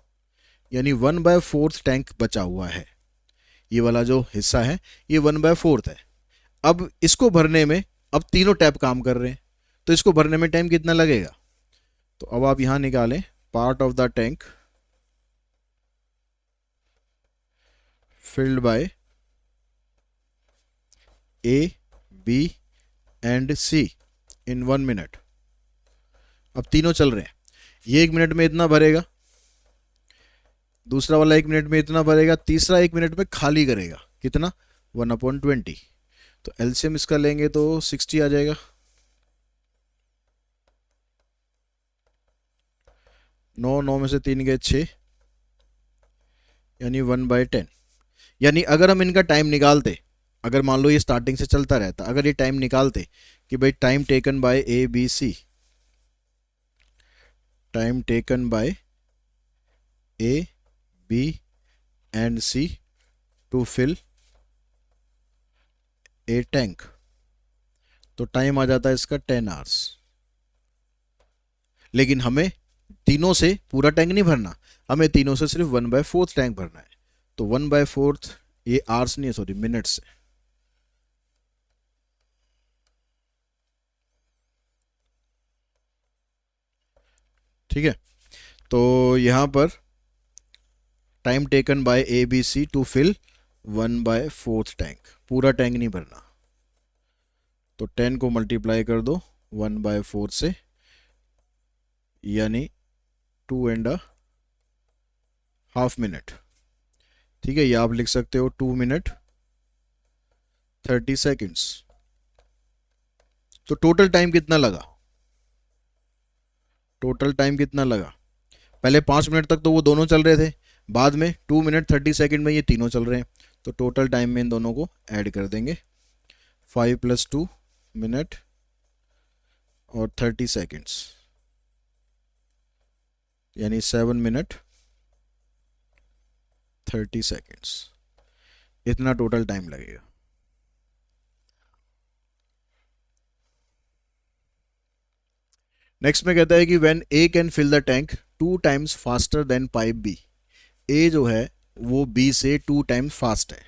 S1: यानी 1/4 टैंक बचा हुआ है। ये वाला जो हिस्सा है ये 1/4 है। अब इसको भरने में अब तीनों टैप काम कर रहे हैं, तो इसको भरने में टाइम कितना लगेगा। तो अब आप यहां निकालें part of the tank filled by A B and C in 1 minute. अब तीनों चल रहे हैं, ये 1 मिनट में इतना भरेगा, दूसरा वाला 1 मिनट में इतना भरेगा, तीसरा 1 मिनट में खाली करेगा, कितना 1/20। तो एलसीएम इसका लेंगे तो 60 आ जाएगा, 9 में से 3 गए 6, यानी 1/10। यानी अगर हम इनका टाइम निकालते, अगर मान लो ये स्टार्टिंग से चलता रहता, अगर ये टाइम निकालते कि भाई time taken by A B C, time taken by A B and C to fill a tank, तो टाइम आ जाता है इसका 10 आवर्स। लेकिन हमें तीनों से पूरा टैंक नहीं भरना, हमें तीनों से सिर्फ 1/4 टैंक भरना है। तो 1/4 ये आवर्स नहीं है, सॉरी मिनट्स है। ठीक है, तो यहां पर time taken by A B C to fill 1/4 tank, पूरा टैंक नहीं भरना। तो 10 को मल्टीप्लाई कर दो 1/4 से, यानी 2.5 मिनट। ठीक है, ये आप लिख सकते हो 2 मिनट 30 सेकेंड्स। तो टोटल टाइम कितना लगा, टोटल टाइम कितना लगा, पहले 5 मिनट तक तो वो दोनों चल रहे थे, बाद में 2 मिनट 30 सेकेंड में ये तीनों चल रहे हैं। तो टोटल टाइम में इन दोनों को ऐड कर देंगे, 5 + 2 मिनट और 30 सेकेंड्स, यानी 7 मिनट 30 सेकेंड्स, इतना टोटल टाइम लगेगा। नेक्स्ट में कहता है कि when A can fill the tank 2 times faster than pipe B, A जो है वो बी से 2 टाइम्स फास्ट है।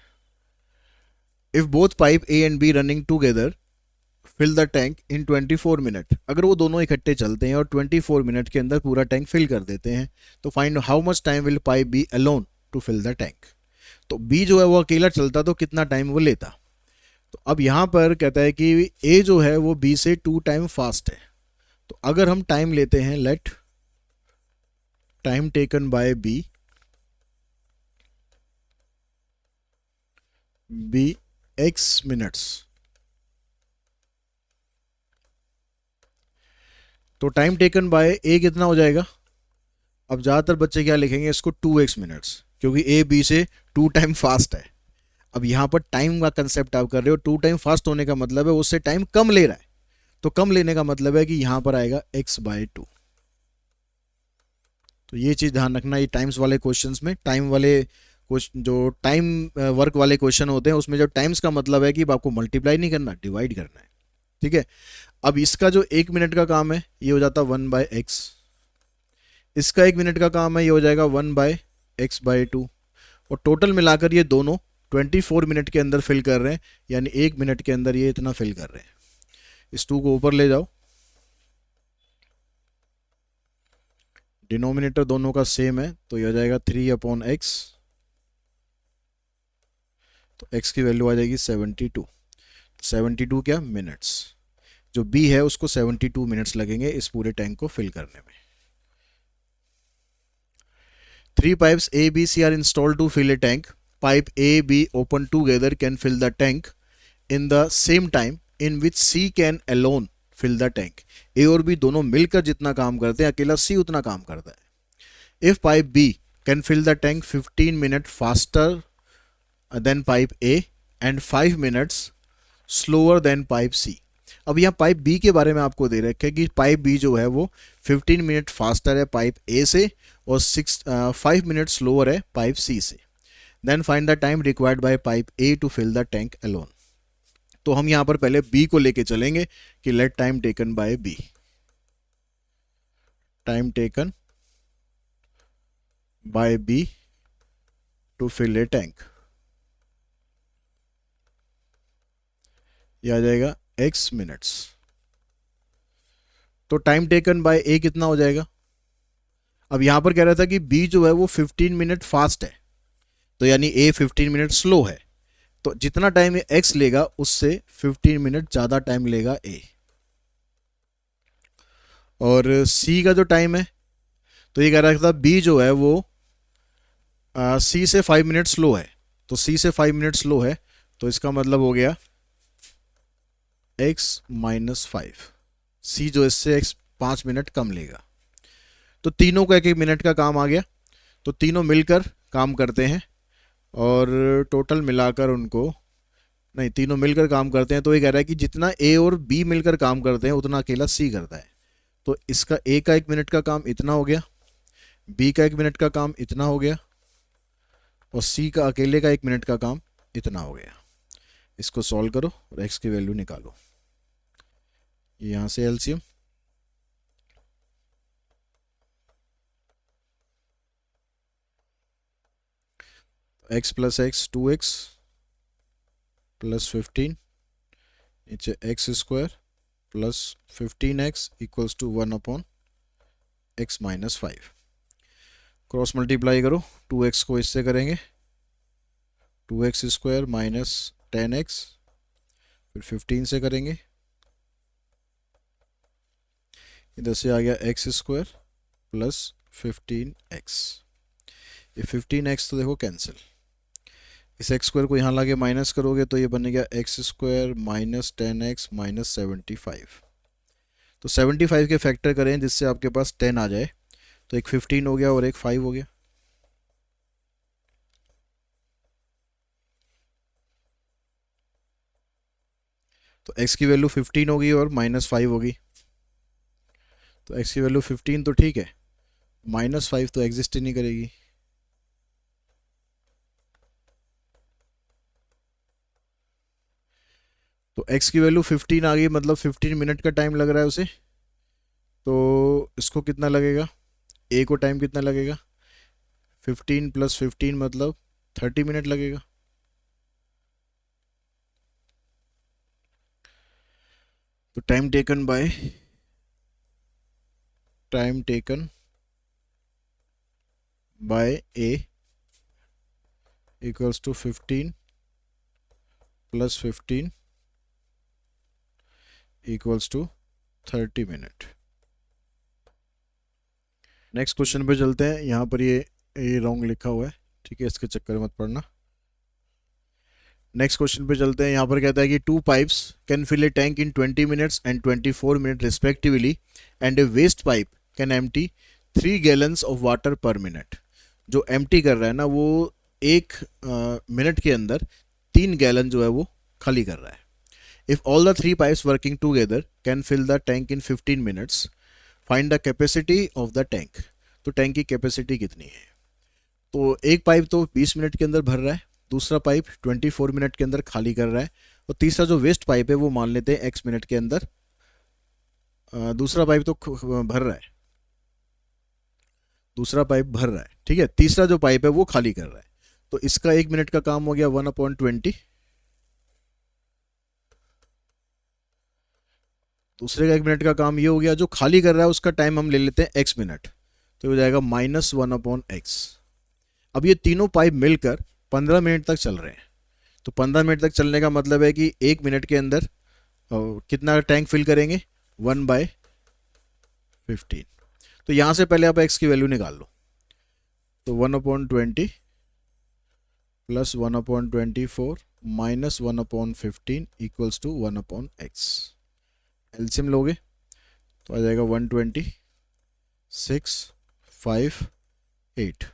S1: If both pipe A and B running together fill the tank in 24 minute, अगर वो दोनों इकट्ठे चलते हैं और 24 मिनट के अंदर पूरा टैंक फिल कर देते हैं, तो find how much time will pipe B alone to fill the tank. तो बी जो है वो अकेला चलता तो कितना टाइम वो लेता। तो अब यहाँ पर कहता है कि ए जो है वो बी से 2 टाइम फास्ट है। तो अगर हम टाइम लेते हैं, let time taken by B be x minutes, तो टाइम टेकन बाय ए कितना हो जाएगा। अब ज़्यादातर बच्चे क्या लिखेंगे इसको, 2x मिनट्स, क्योंकि ए बी से 2 टाइम फास्ट है। अब यहाँ पर टाइम का कंसेप्ट आप कर रहे हो, 2 टाइम फास्ट होने का मतलब है उससे टाइम कम ले रहा है, तो कम लेने का मतलब है कि यहाँ पर आएगा x/2। तो ये चीज़ ध्यान रखना, ये टाइम्स वाले क्वेश्चंस में, टाइम वाले जो टाइम वर्क वाले क्वेश्चन होते हैं उसमें जो टाइम्स का मतलब है कि आपको मल्टीप्लाई नहीं करना, डिवाइड करना है। ठीक है। अब इसका जो 1 मिनट का काम है ये हो जाता 1/x, इसका 1 मिनट का काम है ये हो जाएगा 1/x/2, और टोटल मिलाकर ये दोनों 24 मिनट के अंदर फिल कर रहे हैं, यानी 1 मिनट के अंदर ये इतना फिल कर रहे हैं। इस 2 को ऊपर ले जाओ, डिनोमिनेटर दोनों का सेम है, तो ये हो जाएगा 3/x, तो x की वैल्यू आ जाएगी 72। 72 क्या, मिनट्स। जो b है उसको 72 मिनट्स लगेंगे इस पूरे टैंक को फिल करने में। 3 pipes A, B, C are installed to fill a tank. Pipe A, B open together can fill the tank in the same time in which C can alone fill the tank. A और B दोनों मिलकर जितना काम करते हैं अकेला C उतना काम करता है। If pipe B can fill the tank 15 minutes faster than pipe A and 5 minutes slower than pipe C. अब यहाँ पाइप बी के बारे में आपको दे रखे कि पाइप बी जो है वो 15 मिनट फास्टर है पाइप ए से और 5 मिनट स्लोअर है पाइप सी से। Then find the time required by pipe A to fill the tank alone. तो हम यहाँ पर पहले बी को लेके चलेंगे कि let time taken by B, time taken by B to fill a tank, ये आ जाएगा x मिनट्स। तो टाइम टेकन बाय ए कितना हो जाएगा। अब यहां पर कह रहा था कि b जो है वो 15 मिनट फास्ट है, तो यानी a 15 मिनट स्लो है, तो जितना टाइम ये x लेगा उससे 15 मिनट ज्यादा टाइम लेगा a। और c का जो टाइम है, तो ये कह रहा था b जो है वो c से 5 मिनट स्लो है, तो c से 5 मिनट स्लो है, तो इसका मतलब हो गया x-5, c जो इससे x 5 मिनट कम लेगा। तो तीनों का 1-1 मिनट का काम आ गया, तो तीनों मिलकर काम करते हैं और टोटल मिलाकर उनको, नहीं तीनों मिलकर काम करते हैं, तो ये कह रहा है कि जितना a और b मिलकर काम करते हैं उतना अकेला c करता है। तो इसका a का 1 मिनट का काम इतना हो गया, b का 1 मिनट का काम इतना हो गया और c का अकेले का 1 मिनट का काम इतना हो गया। इसको सॉल्व करो और x की वैल्यू निकालो। यहां से LCM, x plus x 2x plus 15 नीचे x square plus 15x equals to 1/x-5। Cross multiply करो, 2x को इससे करेंगे 2x स्क्वायर माइनस 10x, फिर 15 से करेंगे, इधर से आ गया एक्स स्क्वायर प्लस 15x। ये 15x तो देखो कैंसिल, इस एक्स स्क्वायर को यहाँ लाके माइनस करोगे तो ये बनेगा x square minus 10x minus 75। तो 75 के फैक्टर करें जिससे आपके पास 10 आ जाए, तो एक 15 हो गया और एक 5 हो गया। तो x की वैल्यू 15 होगी और -5 होगी, तो x की वैल्यू 15 तो ठीक है, -5 तो एग्जिस्ट ही नहीं करेगी। तो x की वैल्यू 15 आ गई, मतलब 15 मिनट का टाइम लग रहा है उसे। तो इसको कितना लगेगा, a को टाइम कितना लगेगा, 15 + 15 मतलब 30 मिनट लगेगा। तो time taken by A equals to 15 plus 15 equals to 30 minute. Next question पे चलते हैं। यहाँ पर ये रॉन्ग लिखा हुआ है, ठीक है, इसके चक्कर में मत पड़ना। नेक्स्ट क्वेश्चन पे चलते हैं। यहाँ पर कहता है कि 2 pipes can fill a tank in 20 minutes and 24 minute respectively and a waste pipe can empty 3 gallons of water per minute. जो एम्प्टी कर रहा है ना, वो 1 मिनट के अंदर 3 गैलन जो है वो खाली कर रहा है। If all the 3 pipes working together can fill the tank in 15 minutes, find the capacity of the tank. तो टैंक की कैपेसिटी कितनी है? तो एक पाइप तो 20 मिनट के अंदर भर रहा है, दूसरा पाइप 24 मिनट के अंदर खाली कर रहा है, और तीसरा जो वेस्ट पाइप है वो मान लेते हैं x मिनट के अंदर दूसरा पाइप तो भर रहा है, ठीक है, तीसरा जो पाइप है वो खाली कर रहा है। तो इसका 1 मिनट का काम हो गया 1/20, दूसरे का 1 मिनट का काम ये हो गया। जो खाली कर रहा है उसका टाइम हम ले लेते हैं x मिनट, तो हो जाएगा -1/x। अब ये तीनों पाइप मिलकर 15 मिनट तक चल रहे हैं। तो 15 मिनट तक चलने का मतलब है कि 1 मिनट के अंदर कितना टैंक फिल करेंगे? 1/15। तो यहाँ से पहले आप x की वैल्यू निकाल लो। तो 1/20 plus 1/24 minus 1/15 equals to 1/x। LCM लोगे तो आ जाएगा 120, 6, 5, 8,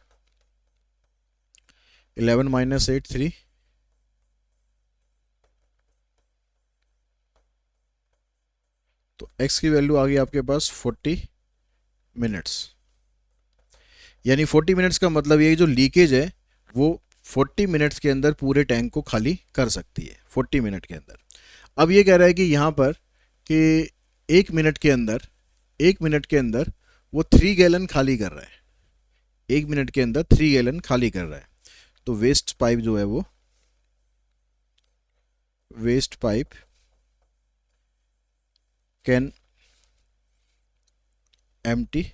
S1: 11 माइनस 8 3, तो x की वैल्यू आ गई आपके पास 40 मिनट्स। यानी 40 मिनट्स का मतलब ये जो लीकेज है वो 40 मिनट्स के अंदर पूरे टैंक को खाली कर सकती है, 40 मिनट के अंदर। अब ये कह रहा है कि यहाँ पर कि 1 मिनट के अंदर वो 3 गैलन खाली कर रहा है, 1 मिनट के अंदर 3 गैलन खाली कर रहा है। तो वेस्ट पाइप जो है वो can empty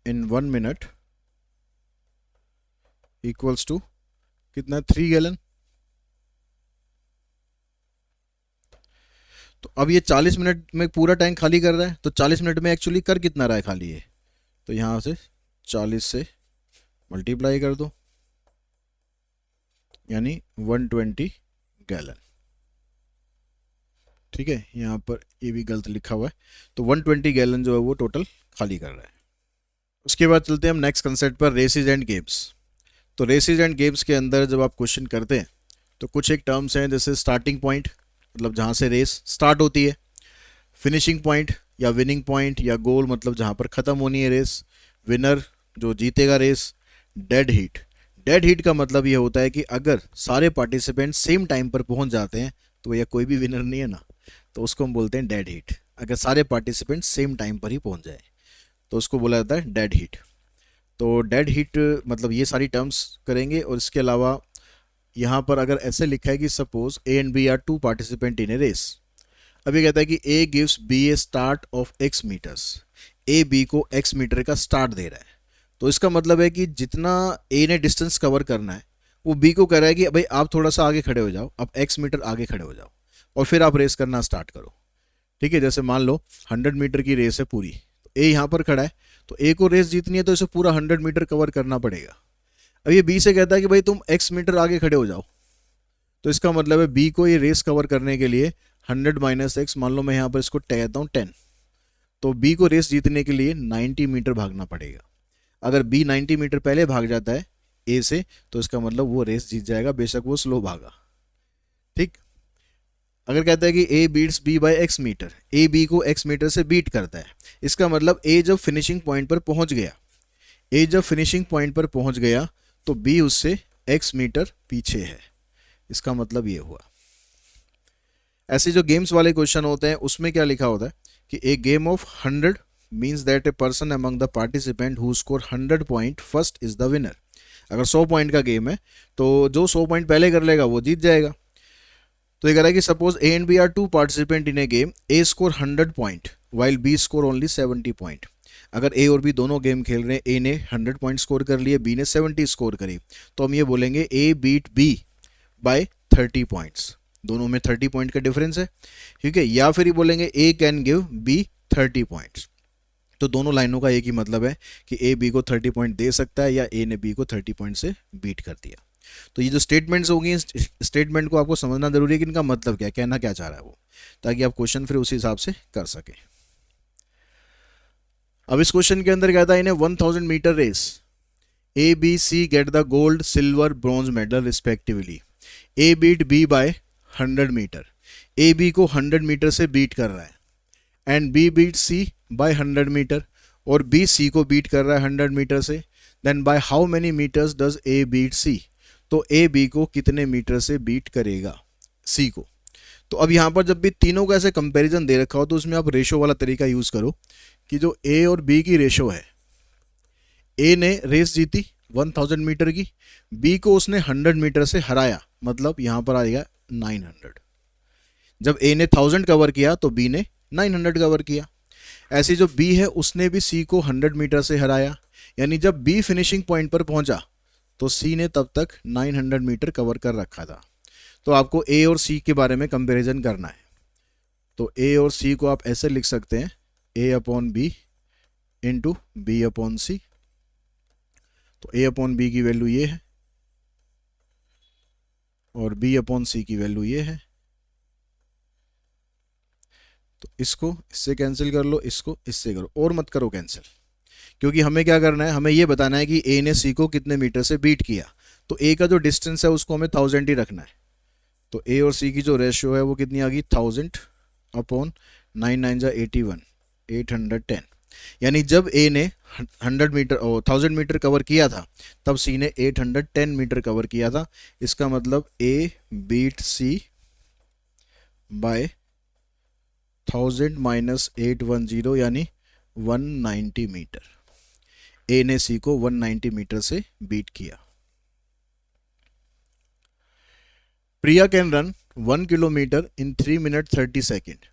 S1: in 1 minute equals to कितना? 3 गैलन। तो अब ये 40 मिनट में पूरा टैंक खाली कर रहा है, तो 40 मिनट में एक्चुअली कर कितना रहा है खाली है? तो यहाँ से 40 से मल्टीप्लाई कर दो, यानी 120 गैलन, ठीक है। यहाँ पर ये भी गलत लिखा हुआ है। तो 120 गैलन जो है वो टोटल खाली कर रहा है। उसके बाद चलते हैं हम नेक्स्ट कंसेप्ट पर, रेसेस एंड गेम्स। तो रेसेस एंड गेम्स के अंदर जब आप क्वेश्चन करते हैं तो कुछ एक टर्म्स हैं, जैसे स्टार्टिंग पॉइंट मतलब जहाँ से रेस स्टार्ट होती है, फिनिशिंग पॉइंट या विनिंग पॉइंट या गोल मतलब जहाँ पर ख़त्म होनी है रेस, विनर जो जीतेगा रेस, डेड हीट का मतलब ये होता है कि अगर सारे पार्टिसिपेंट सेम टाइम पर पहुंच जाते हैं तो यह कोई भी विनर नहीं है ना, तो उसको हम बोलते हैं डेड हीट। अगर सारे पार्टिसिपेंट सेम टाइम पर ही पहुंच जाए तो उसको बोला जाता है डेड हीट। तो डेड हीट मतलब ये सारी टर्म्स करेंगे। और इसके अलावा यहाँ पर अगर ऐसे लिखा है कि suppose A and B are 2 participant in a race. अब ये कहता है कि A gives B a start of x metres, A B को x मीटर का स्टार्ट दे रहा है। तो इसका मतलब है कि जितना ए ने डिस्टेंस कवर करना है वो बी को कह रहा है कि भाई आप थोड़ा सा आगे खड़े हो जाओ, अब x मीटर आगे खड़े हो जाओ और फिर आप रेस करना स्टार्ट करो, ठीक है। जैसे मान लो 100 मीटर की रेस है पूरी, तो ए यहाँ पर खड़ा है, तो ए को रेस जीतनी है तो इसे पूरा 100 मीटर कवर करना पड़ेगा। अब ये बी से कहता है कि भाई तुम x मीटर आगे खड़े हो जाओ, तो इसका मतलब है बी को ये रेस कवर करने के लिए 100 माइनस एक्स, मान लो मैं यहाँ पर इसको कहता हूँ 10, तो बी को रेस जीतने के लिए 90 मीटर भागना पड़ेगा। अगर बी 90 मीटर पहले भाग जाता है ए से तो इसका मतलब वो रेस जीत जाएगा, बेशक वो स्लो भागा, ठीक। अगर कहता है कि A beats B by x metre, A B को एक्स मीटर से बीट करता है, इसका मतलब ए जब फिनिशिंग पॉइंट पर पहुंच गया, तो बी उससे एक्स मीटर पीछे है, इसका मतलब ये हुआ। ऐसे जो गेम्स वाले क्वेश्चन होते हैं उसमें क्या लिखा होता है कि a game of 100 means that a person among the participant who score 100 point first is the winner. अगर 100 पॉइंट का गेम है तो जो 100 पॉइंट पहले कर लेगा वो जीत जाएगा। तो ये कह रहा है कि suppose A and B are two participant in a game, A score 100 point while B score only 70 point. अगर ए और बी दोनों गेम खेल रहे हैं, ए ने 100 पॉइंट स्कोर कर लिए, बी ने 70 स्कोर करी, तो हम ये बोलेंगे ए बीट बी बाय 30 पॉइंट्स। दोनों में 30 पॉइंट का डिफरेंस है, ठीक है। या फिर ये बोलेंगे ए कैन गिव बी 30 पॉइंट्स। तो दोनों लाइनों का एक ही मतलब है कि ए बी को 30 पॉइंट दे सकता है या ए ने बी को 30 पॉइंट से बीट कर दिया। तो ये जो स्टेटमेंट्स होंगी, स्टेटमेंट को आपको समझना जरूरी है कि इनका मतलब क्या है, कहना क्या चाह रहा है वो, ताकि आप क्वेश्चन फिर उसी हिसाब से कर सकें। अब इस क्वेश्चन के अंदर क्या था, इन्हें 1000 metre race, A B C get the gold silver bronze medal respectively. A beat B by 100 metre, A B को 100 मीटर से बीट कर रहा है, and B beat C by 100 metre, और बी सी को बीट कर रहा है 100 मीटर से। Then by how many metres does A beat C, तो ए बी को कितने मीटर से बीट करेगा सी को। तो अब यहाँ पर जब भी तीनों का ऐसे कंपैरिजन दे रखा हो तो उसमें आप रेशो वाला तरीका यूज़ करो कि जो ए और बी की रेशो है, ए ने रेस जीती 1000 मीटर की, बी को उसने 100 मीटर से हराया, मतलब यहाँ पर आएगा 900। जब ए ने 1000 कवर किया तो बी ने 900 कवर किया। ऐसी जो बी है उसने भी सी को 100 मीटर से हराया, यानी जब बी फिनिशिंग पॉइंट पर पहुंचा तो सी ने तब तक 900 मीटर कवर कर रखा था। तो आपको ए और सी के बारे में कंपैरिजन करना है। तो ए और सी को आप ऐसे लिख सकते हैं, A upon B into B upon C. तो ए अपॉन बी की वैल्यू ये है और बी अपॉन सी की वैल्यू ये है। तो इसको इससे कैंसिल कर लो, इसको इससे करो, और मत करो कैंसिल, क्योंकि हमें क्या करना है, हमें ये बताना है कि ए ने सी को कितने मीटर से बीट किया। तो ए का जो डिस्टेंस है उसको हमें 1000 ही रखना है। तो ए और सी की जो रेशियो है वो कितनी आ गई, 1000 अपॉन 9 9 जा 81, 810। यानी जब ए ने 100 मीटर और 1000 मीटर कवर किया था तब सी ने 810 मीटर कवर किया था। इसका मतलब ए बीट सी बाय 1000 माइनस 810 यानी 190 मीटर। ए ने सी को 190 मीटर से बीट किया। Priya can run 1 kilometre in 3 minute 30 second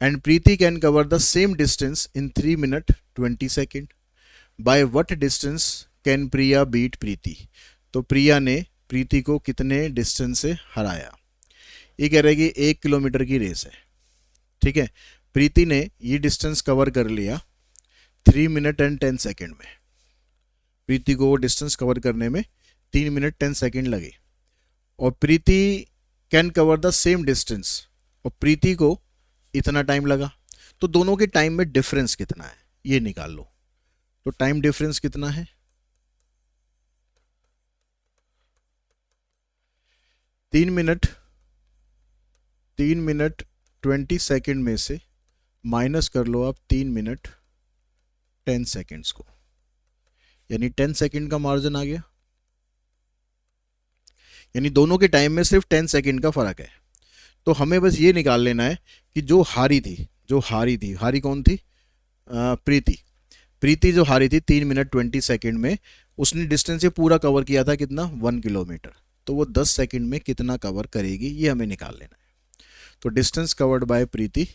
S1: and Preeti can cover the same distance in 3 minute 20 second. By what distance can Priya beat Preeti? तो प्रिया ने प्रीति को कितने डिस्टेंस से हराया। ये कह रहा है कि 1 किलोमीटर की रेस है, ठीक है। प्रीति ने ये डिस्टेंस कवर कर लिया 3 मिनट एंड 10 सेकेंड में। प्रीति को वो डिस्टेंस कवर करने में 3 मिनट 10 सेकेंड लगे, और Preeti can cover the same distance, और प्रीति को इतना टाइम लगा। तो दोनों के टाइम में डिफरेंस कितना है ये निकाल लो। तो टाइम डिफरेंस कितना है, 3 मिनट 20 सेकेंड में से माइनस कर लो आप 3 मिनट 10 सेकेंड्स को, यानी 10 सेकेंड का मार्जिन आ गया। यानी दोनों के टाइम में सिर्फ 10 सेकेंड का फर्क है। तो हमें बस ये निकाल लेना है कि जो हारी थी, हारी कौन थी, प्रीति जो हारी थी 3 मिनट 20 सेकेंड में, उसने डिस्टेंस ये पूरा कवर किया था कितना, 1 किलोमीटर। तो वो 10 सेकेंड में कितना कवर करेगी ये हमें निकाल लेना है। तो डिस्टेंस कवर्ड बाय प्रीति,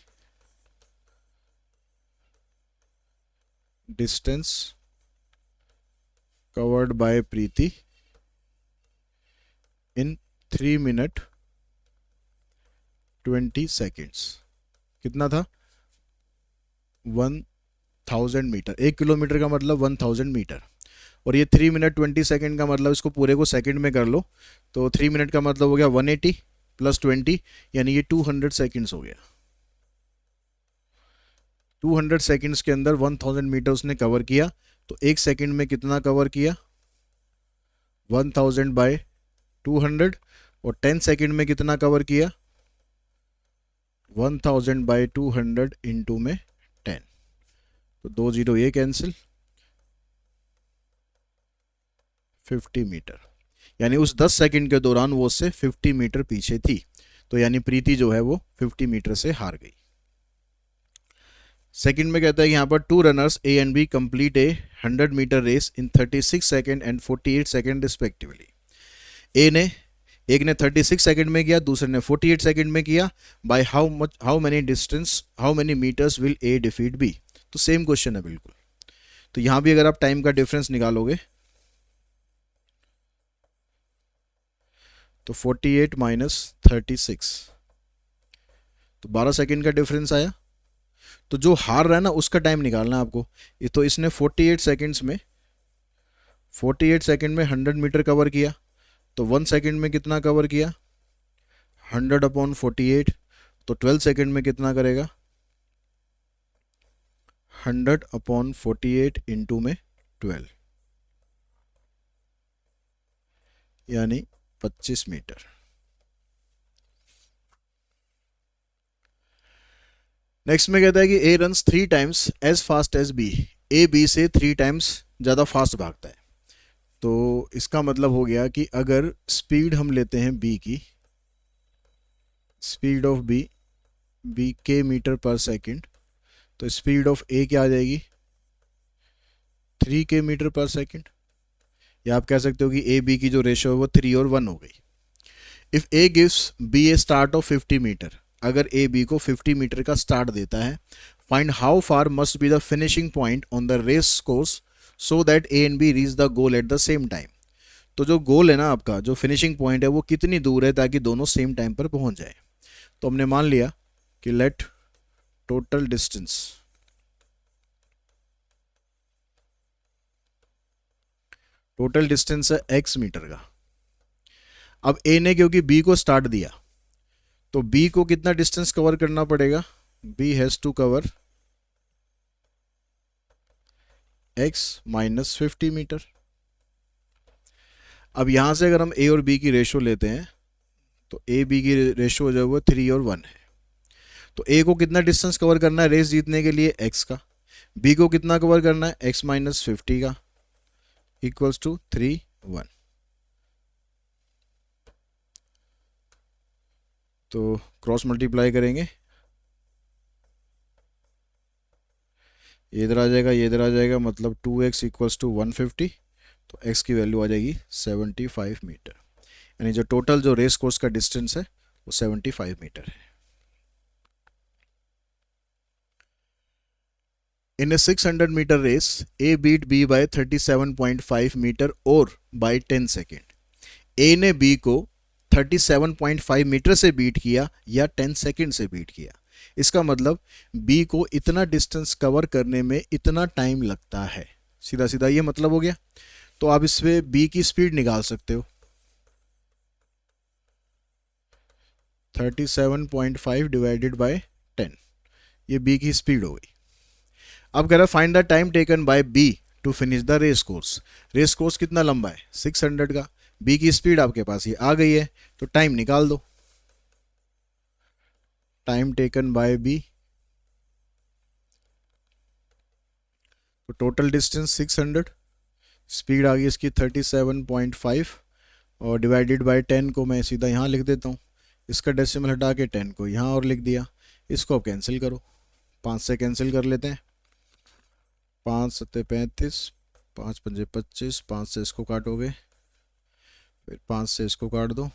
S1: डिस्टेंस कवर्ड बाय प्रीति इन 3 मिनट 20 सेकेंड्स कितना था, 1000 मीटर। 1 किलोमीटर का मतलब 1000 मीटर, और ये 3 मिनट 20 सेकेंड का मतलब इसको पूरे को सेकेंड में कर लो। तो 3 मिनट का मतलब हो गया 180 प्लस 20, यानी ये 200 सेकेंड्स हो गया। 200 सेकेंड्स के अंदर 1000 मीटर उसने कवर किया। तो 1 सेकेंड में कितना कवर किया, 1000 बाय 200, और 10 सेकेंड में कितना कवर किया, 1000 बाई 200 इंटू में 10। तो 2 जीरो ये कैंसिल, 50 मीटर, यानी उस 10 सेकंड के दौरान वो उससे 50 मीटर पीछे थी। तो यानी प्रीति जो है वो 50 मीटर से हार गई। सेकंड में कहता है यहाँ पर 2 runners A and B complete a 100 metre race in 36 second and 48 second respectively. A ने एक ने 36 सेकंड में किया, दूसरे ने 48 सेकंड में किया। By how many metres will A defeat B. तो सेम क्वेश्चन है बिल्कुल। तो यहाँ भी अगर आप टाइम का डिफरेंस निकालोगे तो 48 माइनस 36, तो 12 सेकंड का डिफरेंस आया। तो जो हार रहा है ना उसका टाइम निकालना है आपको। तो इसने 48 सेकंड्स में 100 मीटर कवर किया, तो 1 सेकंड में कितना कवर किया, 100/48। तो 12 सेकंड में कितना करेगा, 100/48 इंटू में 12, यानी 25 मीटर। नेक्स्ट में कहता है कि A runs 3 times as fast as B. A B से 3 टाइम्स ज़्यादा फास्ट भागता है। तो इसका मतलब हो गया कि अगर स्पीड हम लेते हैं बी की, स्पीड ऑफ बी के मीटर पर सेकंड, तो स्पीड ऑफ ए क्या आ जाएगी, 3 के मीटर पर सेकंड। या आप कह सकते हो कि ए बी की जो रेशो है वो 3 और 1 हो गई। If A gives B a start of 50 metre, अगर ए बी को 50 मीटर का स्टार्ट देता है, find how far must be the finishing point on the race course so that A and B reach the goal at the same time. तो जो गोल है ना आपका, जो फिनिशिंग पॉइंट है वो कितनी दूर है ताकि दोनों सेम टाइम पर पहुंच जाए। तो हमने मान लिया कि लेट टोटल डिस्टेंस है x मीटर का। अब a ने क्योंकि b को स्टार्ट दिया, तो b को कितना डिस्टेंस कवर करना पड़ेगा, b has to cover x minus 50 metre. अब यहां से अगर हम a और b की रेशो लेते हैं तो a b की रेशो जो है वो 3 और 1 है। तो a को कितना डिस्टेंस कवर करना है रेस जीतने के लिए, x का। b को कितना कवर करना है, x माइनस 50 का, इक्वल्स टू 3 1। तो क्रॉस मल्टीप्लाई करेंगे, ये इधर आ जाएगा, ये इधर आ जाएगा, मतलब 2x इक्वल्स टू 150। तो x की वैल्यू आ जाएगी 75 मीटर। यानी जो टोटल जो रेस कोर्स का डिस्टेंस है वो 75 मीटर है। In a 600 metre race a beat b by 37.5 metre और बाय 10 सेकेंड। a ने b को 37.5 मीटर से बीट किया या 10 सेकेंड से बीट किया। इसका मतलब b को इतना डिस्टेंस कवर करने में इतना टाइम लगता है। सीधा सीधा ये मतलब हो गया। तो आप इसमें b की स्पीड निकाल सकते हो, 37.5 डिवाइडेड बाय 10, ये b की स्पीड हो गई। अब कह रहा find the time taken by b to finish the race course. Race course कितना लंबा है, 600 का। b की स्पीड आपके पास ये आ गई है, तो टाइम निकाल दो। टाइम टेकन बाय b, तो टोटल डिस्टेंस 600, स्पीड आ गई इसकी 37.5, और डिवाइडेड बाय 10 को मैं सीधा यहाँ लिख देता हूँ। इसका डेसिमल हटा के 10 को यहाँ और लिख दिया। इसको अब कैंसिल करो, 5 से कैंसिल कर लेते हैं। 5 सत्ते 35, 5 पंजे 25, 5 से इसको काटोगे, फिर 5 से इसको काट दो,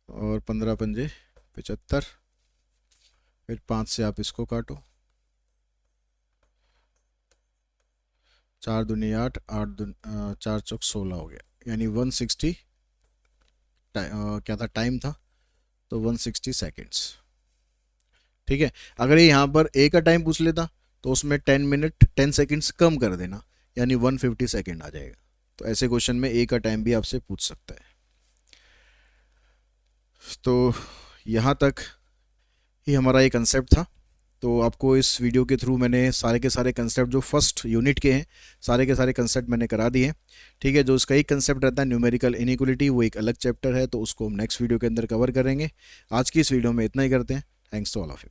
S1: और 15 पंजे 75, फिर 5 से आप इसको काटो, 4 दूनी 8, 4 चौक 16 हो गया, यानी 160 क्या था टाइम था, तो 160 सेकेंड्स। ठीक है। अगर ये यहाँ पर ए का टाइम पूछ लेता तो उसमें 10 मिनट 10 सेकेंड्स कम कर देना, यानी 150 सेकेंड आ जाएगा। तो ऐसे क्वेश्चन में ए का टाइम भी आपसे पूछ सकता है। तो यहाँ तक ही हमारा ये कंसेप्ट था। तो आपको इस वीडियो के थ्रू मैंने सारे के सारे कंसेप्ट जो फर्स्ट यूनिट के हैं, सारे के सारे कंसेप्ट मैंने करा दिए। ठीक है। जो उसका एक कंसेप्ट रहता है न्यूमेरिकल इनइक्वालिटी, वो एक अलग चैप्टर है, तो उसको हम नेक्स्ट वीडियो के अंदर कवर करेंगे। आज की इस वीडियो में इतना ही करते हैं। Thanks to all of you.